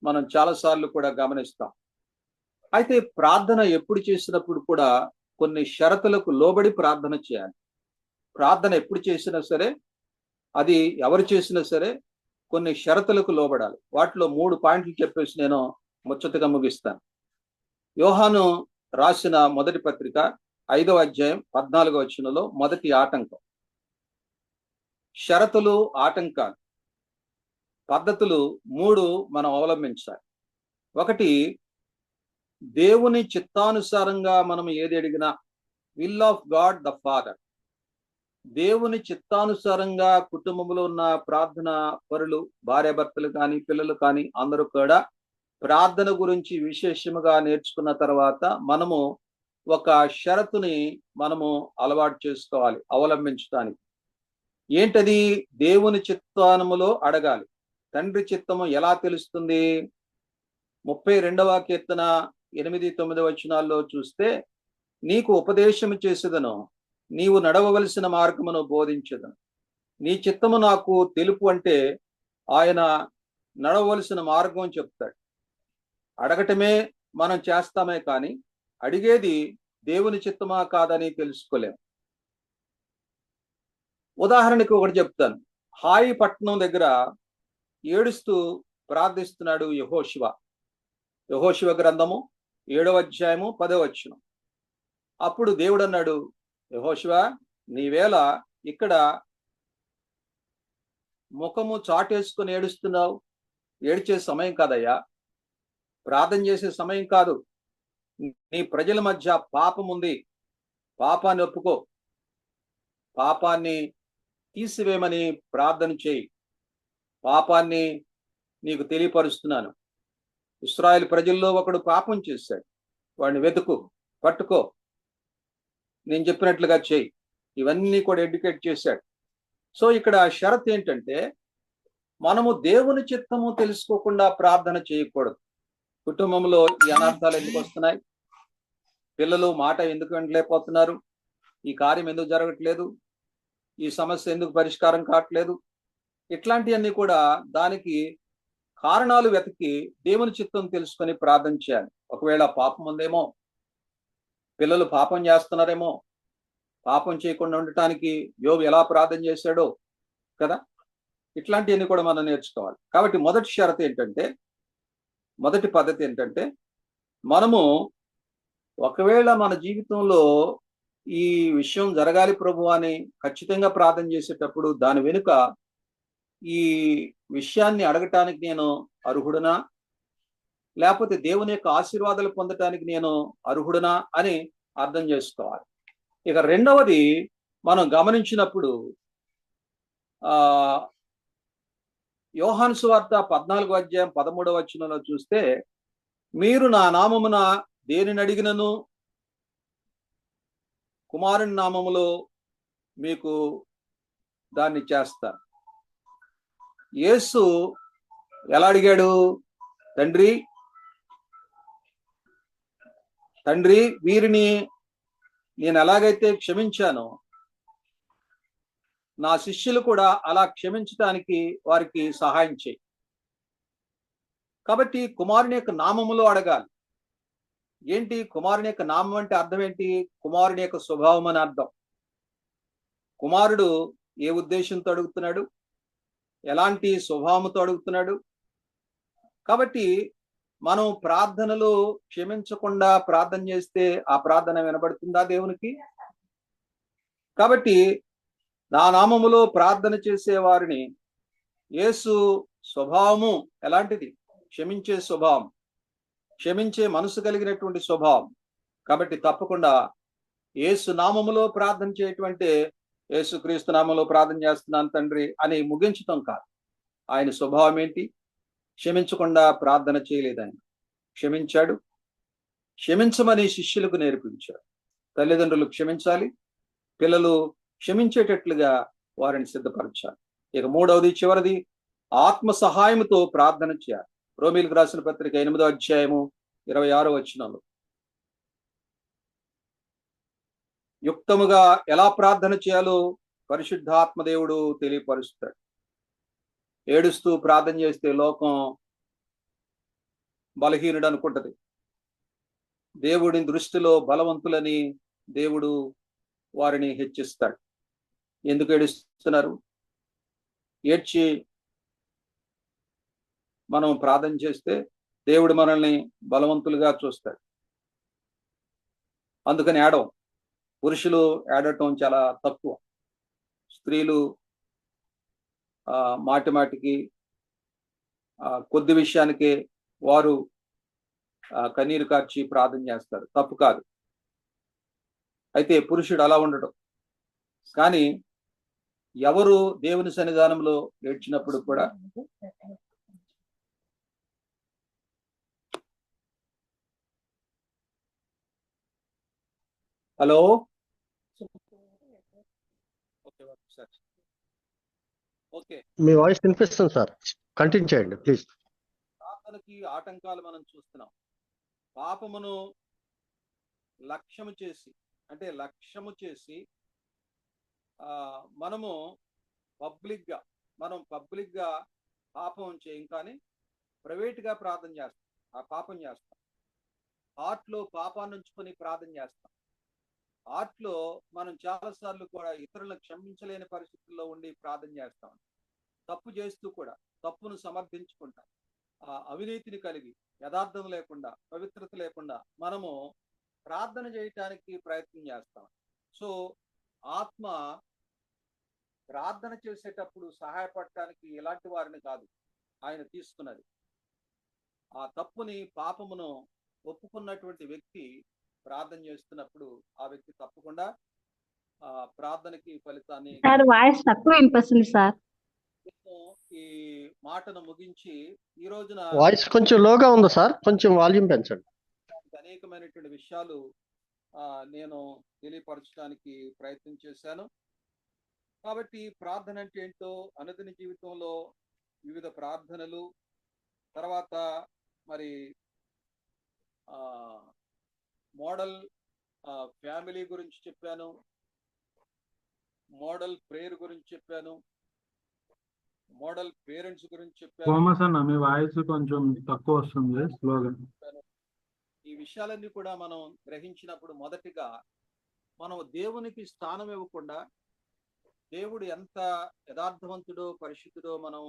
మనం చాలాసార్లు కూడా గమనిస్తాం. అయితే ప్రార్థన ఎప్పుడు చేసినప్పుడు కూడా కొన్ని షరతులకు లోబడి ప్రార్థన చేయాలి. ప్రార్థన ఎప్పుడు చేసినా సరే, అది ఎవరు చేసినా సరే కొన్ని షరతులకు లోబడాలి. వాటిలో 3 పాయింట్లు చెప్పేసి నేను ముచ్చటగా ముగిస్తాను. యోహాను రాసిన మొదటి పత్రిక 5వ అధ్యాయం 14వ వచనంలో మొదటి ఆటంకం. షరతులు, ఆటంకాలు, పద్ధతులు 3 మనం అవలంబించాలి. ఒకటి, దేవుని చిత్తానుసారంగా మనం ఏది అడిగినా, will of God the father, దేవుని చిత్తానుసారంగా కుటుంబంలో ఉన్న ప్రార్థన పరులు, భార్యాభర్తలు కానీ, పిల్లలు కానీ అందరూ కూడా ప్రార్థన గురించి విశేషముగా నేర్చుకున్న తర్వాత మనము ఒక షరతుని మనము అలవాటు చేసుకోవాలి అవలంబించడానికి. ఏంటది? దేవుని చిత్తానములో అడగాలి. తండ్రి చిత్తము ఎలా తెలుస్తుంది? 32వ కీర్తన 8-9 వచనాల్లో చూస్తే, నీకు ఉపదేశము చేసేదను, నీవు నడవవలసిన మార్గమును బోధించదను, నీ చిత్తము నాకు తెలుపు అంటే ఆయన నడవవలసిన మార్గం చెప్తాడు. అడగటమే మనం చేస్తామే కానీ అడిగేది దేవుని చిత్తమా కాదని తెలుసుకోలేము. ఉదాహరణకు ఒకటి చెప్తాను. హాయి పట్టణం దగ్గర ఏడుస్తూ ప్రార్థిస్తున్నాడు యెహోషువ. యెహోషువ గ్రంథము 7వ అధ్యాయము 10వ వచనం. అప్పుడు దేవుడు అన్నాడు, యెహోషువ, నీవేళ ఇక్కడ ముఖము చాటేసుకొని ఏడుస్తున్నావు? ఏడ్చే సమయం కాదయ్యా, ప్రార్థన చేసే సమయం కాదు. నీ ప్రజల మధ్య పాపం ఉంది, పాపాన్ని ఒప్పుకో, పాపాన్ని తీసివేయమని ప్రార్థన చేయి, పాపాన్ని నీకు తెలియపరుస్తున్నాను. ఇశ్రాయేలు ప్రజల్లో ఒకడు పాపం చేశాడు, వాడిని వెతుకు, పట్టుకో, నేను చెప్పినట్లుగా చేయి. ఇవన్నీ కూడా ఎడ్యుకేట్ చేశాడు. సో ఇక్కడ షరత్ ఏంటంటే, మనము దేవుని చిత్తము తెలుసుకోకుండా ప్రార్థన చేయకూడదు. కుటుంబంలో ఈ అనర్థాలు ఎందుకు వస్తున్నాయి? పిల్లలు మాట ఎందుకు వినలేకపోతున్నారు? ఈ కార్యం ఎందుకు జరగట్లేదు? ఈ సమస్య ఎందుకు పరిష్కారం కావట్లేదు? ఇట్లాంటివన్నీ కూడా దానికి కారణాలు వెతికి దేవుని చిత్తం తెలుసుకొని ప్రార్థన చేయాలి. ఒకవేళ పాపం ఉందేమో, పిల్లలు పాపం చేస్తున్నారేమో, పాపం చేయకుండా ఉండటానికి యోబు ఎలా ప్రార్థన చేశాడో కదా, ఇట్లాంటివన్నీ కూడా మనం నేర్చుకోవాలి. కాబట్టి మొదటి షరతు ఏంటంటే, మొదటి పద్ధతి ఏంటంటే, మనము ఒకవేళ మన జీవితంలో ఈ విషయం జరగాలి ప్రభు అని ఖచ్చితంగా ప్రార్థన చేసేటప్పుడు దాని వెనుక ఈ విషయాన్ని అడగటానికి నేను అర్హుడనా, లేకపోతే దేవుని యొక్క ఆశీర్వాదాలు పొందటానికి నేను అర్హుడనా అని అర్థం చేసుకోవాలి. ఇక రెండవది, మనం గమనించినప్పుడు యోహాను సువార్త 14 అధ్యాయం 13 చూస్తే, మీరు నా నామమున దేనిని అడిగినను కుమారుని నామములో మీకు దాన్ని చేస్తారు. యేసు ఎలా అడిగాడు? తండ్రి వీరిని నేను ఎలాగైతే క్షమించానో నా శిష్యులు కూడా అలా క్షమించడానికి వారికి సహాయం చేయి. కాబట్టి కుమారుని యొక్క నామములో అడగాలి. ఏంటి కుమారుని యొక్క నామం అంటే అర్థం ఏంటి? కుమారుని యొక్క స్వభావం అని అర్థం. కుమారుడు ఏ ఉద్దేశంతో అడుగుతున్నాడు? ఎలాంటి స్వభావంతో అడుగుతున్నాడు? కాబట్టి మనం ప్రార్థనలు క్షమించకుండా ప్రార్థన చేస్తే ఆ ప్రార్థన వినబడుతుందా దేవునికి? కాబట్టి నా నామములో ప్రార్థన చేసే వారిని యేసు స్వభావము ఎలాంటిది? క్షమించే స్వభావం, క్షమించే మనసు కలిగినటువంటి స్వభావం. కాబట్టి తప్పకుండా యేసు నామములో ప్రార్థన చేయటమంటే యేసు క్రీస్తు నామములో ప్రార్థన చేస్తున్నాను తండ్రి అని ముగించటం కాదు. ఆయన స్వభావం ఏంటి? క్షమించకుండా ప్రార్థన చేయలేదు. ఆయన క్షమించాడు. క్షమించమని శిష్యులకు నేర్పించాడు. తల్లిదండ్రులు క్షమించాలి, పిల్లలు క్షమించేటట్లుగా వారిని సిద్ధపరచాలి. ఇక మూడవది, చివరిది, ఆత్మ సహాయముతో ప్రార్థన చేయాలి. రోమీలకు రాసిన పత్రిక 8 అధ్యాయం 26 యుక్తముగా ఎలా ప్రార్థన చేయాలో పరిశుద్ధాత్మ దేవుడు తెలియపరుస్తాడు. ఏడుస్తూ ప్రార్థన చేస్తే లోకం బలహీనుడు అనుకుంటది. దేవుడి దృష్టిలో బలవంతులని దేవుడు వారిని హెచ్చిస్తాడు. ఎందుకు ఏడుస్తున్నారు? ఏడ్చి మనం ప్రార్థన చేస్తే దేవుడు మనల్ని బలవంతులుగా చూస్తాడు. అందుకని పురుషులు ఏడటం చాలా తక్కువ. స్త్రీలు మాటి మాటికి కొద్ది విషయానికే వారు కన్నీరు కార్చి ప్రార్థన చేస్తారు. తప్పు కాదు. అయితే పురుషుడు అలా ఉండడం. కానీ ఎవరు దేవుని సన్నిధానంలో ఏడ్చినప్పుడు కూడా హలో ఓకే, మీ వాయిస్ వినిపిస్తుంది సార్, కంటిన్యూ చేయండి ప్లీజ్. ప్రార్థనకి ఆటంకాలు మనం చూస్తున్నాం. పాపమును లక్ష్యము చేసి మనము పబ్లిక్ గా పాపం చేయం, కానీ ప్రైవేట్ గా ప్రార్థన చేస్తాం. ఆ పాపం చేస్తాం. హార్ట్ లో పాపాన్ని ఉంచుకొని ప్రార్థన చేస్తాం. హార్ట్ లో మనం చాలా సార్లు కూడా ఇతరులను క్షమించలేని పరిస్థితుల్లో ఉండి ప్రార్థన చేస్తాం. తప్పు చేస్తూ కూడా తప్పును సమర్థించుకుంటాం. అవినీతిని కలిగి, యథార్థం లేకుండా, పవిత్రత లేకుండా మనము ప్రార్థన చేయటానికి ప్రయత్నం చేస్తాం. సో ఆత్మ ప్రార్థన చేసేటప్పుడు సహాయపడటానికి ఇలాంటి వారిని కాదు ఆయన తీసుకున్నది. ఆ తప్పుని, పాపమును ఒప్పుకున్నటువంటి వ్యక్తి ప్రార్థన చేస్తున్నప్పుడు ఆ వ్యక్తి తప్పకుండా ప్రార్థనకి ఫలితాన్ని. వాయిస్ తక్కువ వినిపిస్తుంది సార్. ఈ మాటను ముగించి ఈ రోజున వాయిస్ కొంచెం లోగా ఉంది సార్, కొంచెం వాల్యూమ్ పెంచండి. అనేకమైనటువంటి విషయాలు నేను తెలియపరచడానికి ప్రయత్నం చేశాను. కాబట్టి ప్రార్థన అంటే ఏంటో, అనుదిన జీవితంలో వివిధ ప్రార్థనలు, తర్వాత మరి మోడల్ ఫ్యామిలీ గురించి చెప్పాను, మోడల్ ప్రేయర్ గురించి చెప్పాను, మోడల్ పేరెంట్స్ గురించి చెప్పాను. మీ వాయిస్ కొంచెం తక్కువ వస్తుంది, స్లోగా. ఈ విషయాలన్నీ కూడా మనం గ్రహించినప్పుడు మొదటిగా మనం దేవునికి స్థానం ఇవ్వకుండా, దేవుడు ఎంత యథార్థవంతుడో పరిశుద్ధుడో మనం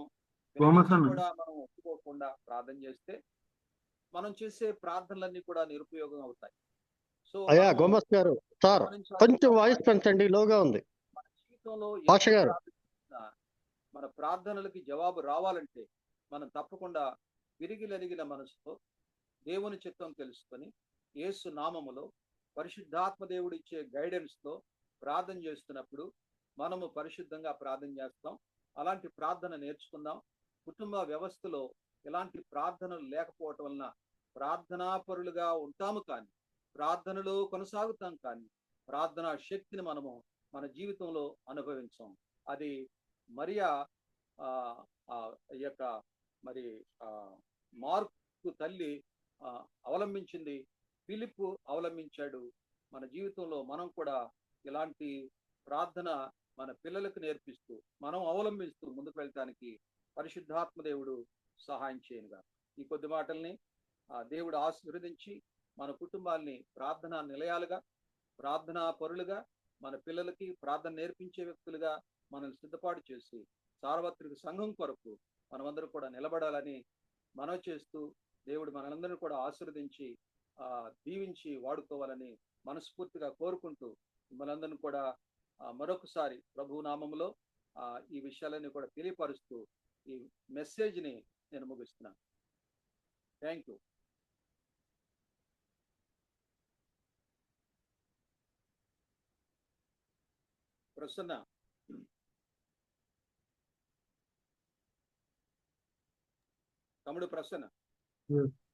కూడా మనం ఒప్పుకోకుండా ప్రార్థన చేస్తే మనం చేసే ప్రార్థనలన్నీ కూడా నిరుపయోగం అవుతాయి. సో అయ్యా గోమస్ గారు, సార్ కొంచెం వాయిస్ పెంచండి, లోగా ఉంది. మన జీవితంలో భాష గారు, మన ప్రార్థనలకి జవాబు రావాలంటే మనం తప్పకుండా విరిగిలరిగిన మనసుతో దేవుని చిత్తం తెలుసుకొని యేసు నామములో పరిశుద్ధాత్మ దేవుడు ఇచ్చే గైడెన్స్ తో ప్రార్థన చేస్తున్నప్పుడు మనము పరిశుద్ధంగా ప్రార్థన చేస్తాం. అలాంటి ప్రార్థన నేర్చుకుందాం. కుటుంబ వ్యవస్థలో ఎలాంటి ప్రార్థనలు లేకపోవటం వలన ప్రార్థనాపరులుగా ఉంటాము కానీ ప్రార్థనలో కొనసాగుతాం కానీ ప్రార్థనా శక్తిని మనము మన జీవితంలో అనుభవించాం. అది మరియా ఆ ఆ ఈ యొక్క మరి మార్కు తల్లి అవలంబించింది, ఫిలిప్పు అవలంబించాడు. మన జీవితంలో మనం కూడా ఇలాంటి ప్రార్థన మన పిల్లలకు నేర్పిస్తూ మనం అవలంబిస్తూ ముందుకు వెళ్ళటానికి పరిశుద్ధాత్మ దేవుడు సహాయం చేయనుగా. ఈ కొద్ది మాటల్ని దేవుడు ఆశీర్వదించి మన కుటుంబాల్ని ప్రార్థనా నిలయాలుగా, ప్రార్థనా పరులుగా, మన పిల్లలకి ప్రార్థన నేర్పించే వ్యక్తులుగా మనల్ని సిద్ధపాటు చేసి సార్వత్రిక సంఘం కొరకు మనమందరూ కూడా నిలబడాలని మనవి చేస్తూ దేవుడు మనందరినీ కూడా ఆశీర్వదించి దీవించి వాడుకోవాలని మనస్ఫూర్తిగా కోరుకుంటూ మనందరినీ కూడా మరొకసారి ప్రభు నామములో ఈ విషయాలన్నీ కూడా తెలియపరుస్తూ ఈ మెసేజ్ని నేను ముగిస్తున్నాను. Thank you. ప్రసన్న, తమ్ముడు ప్రసన్న. Yes.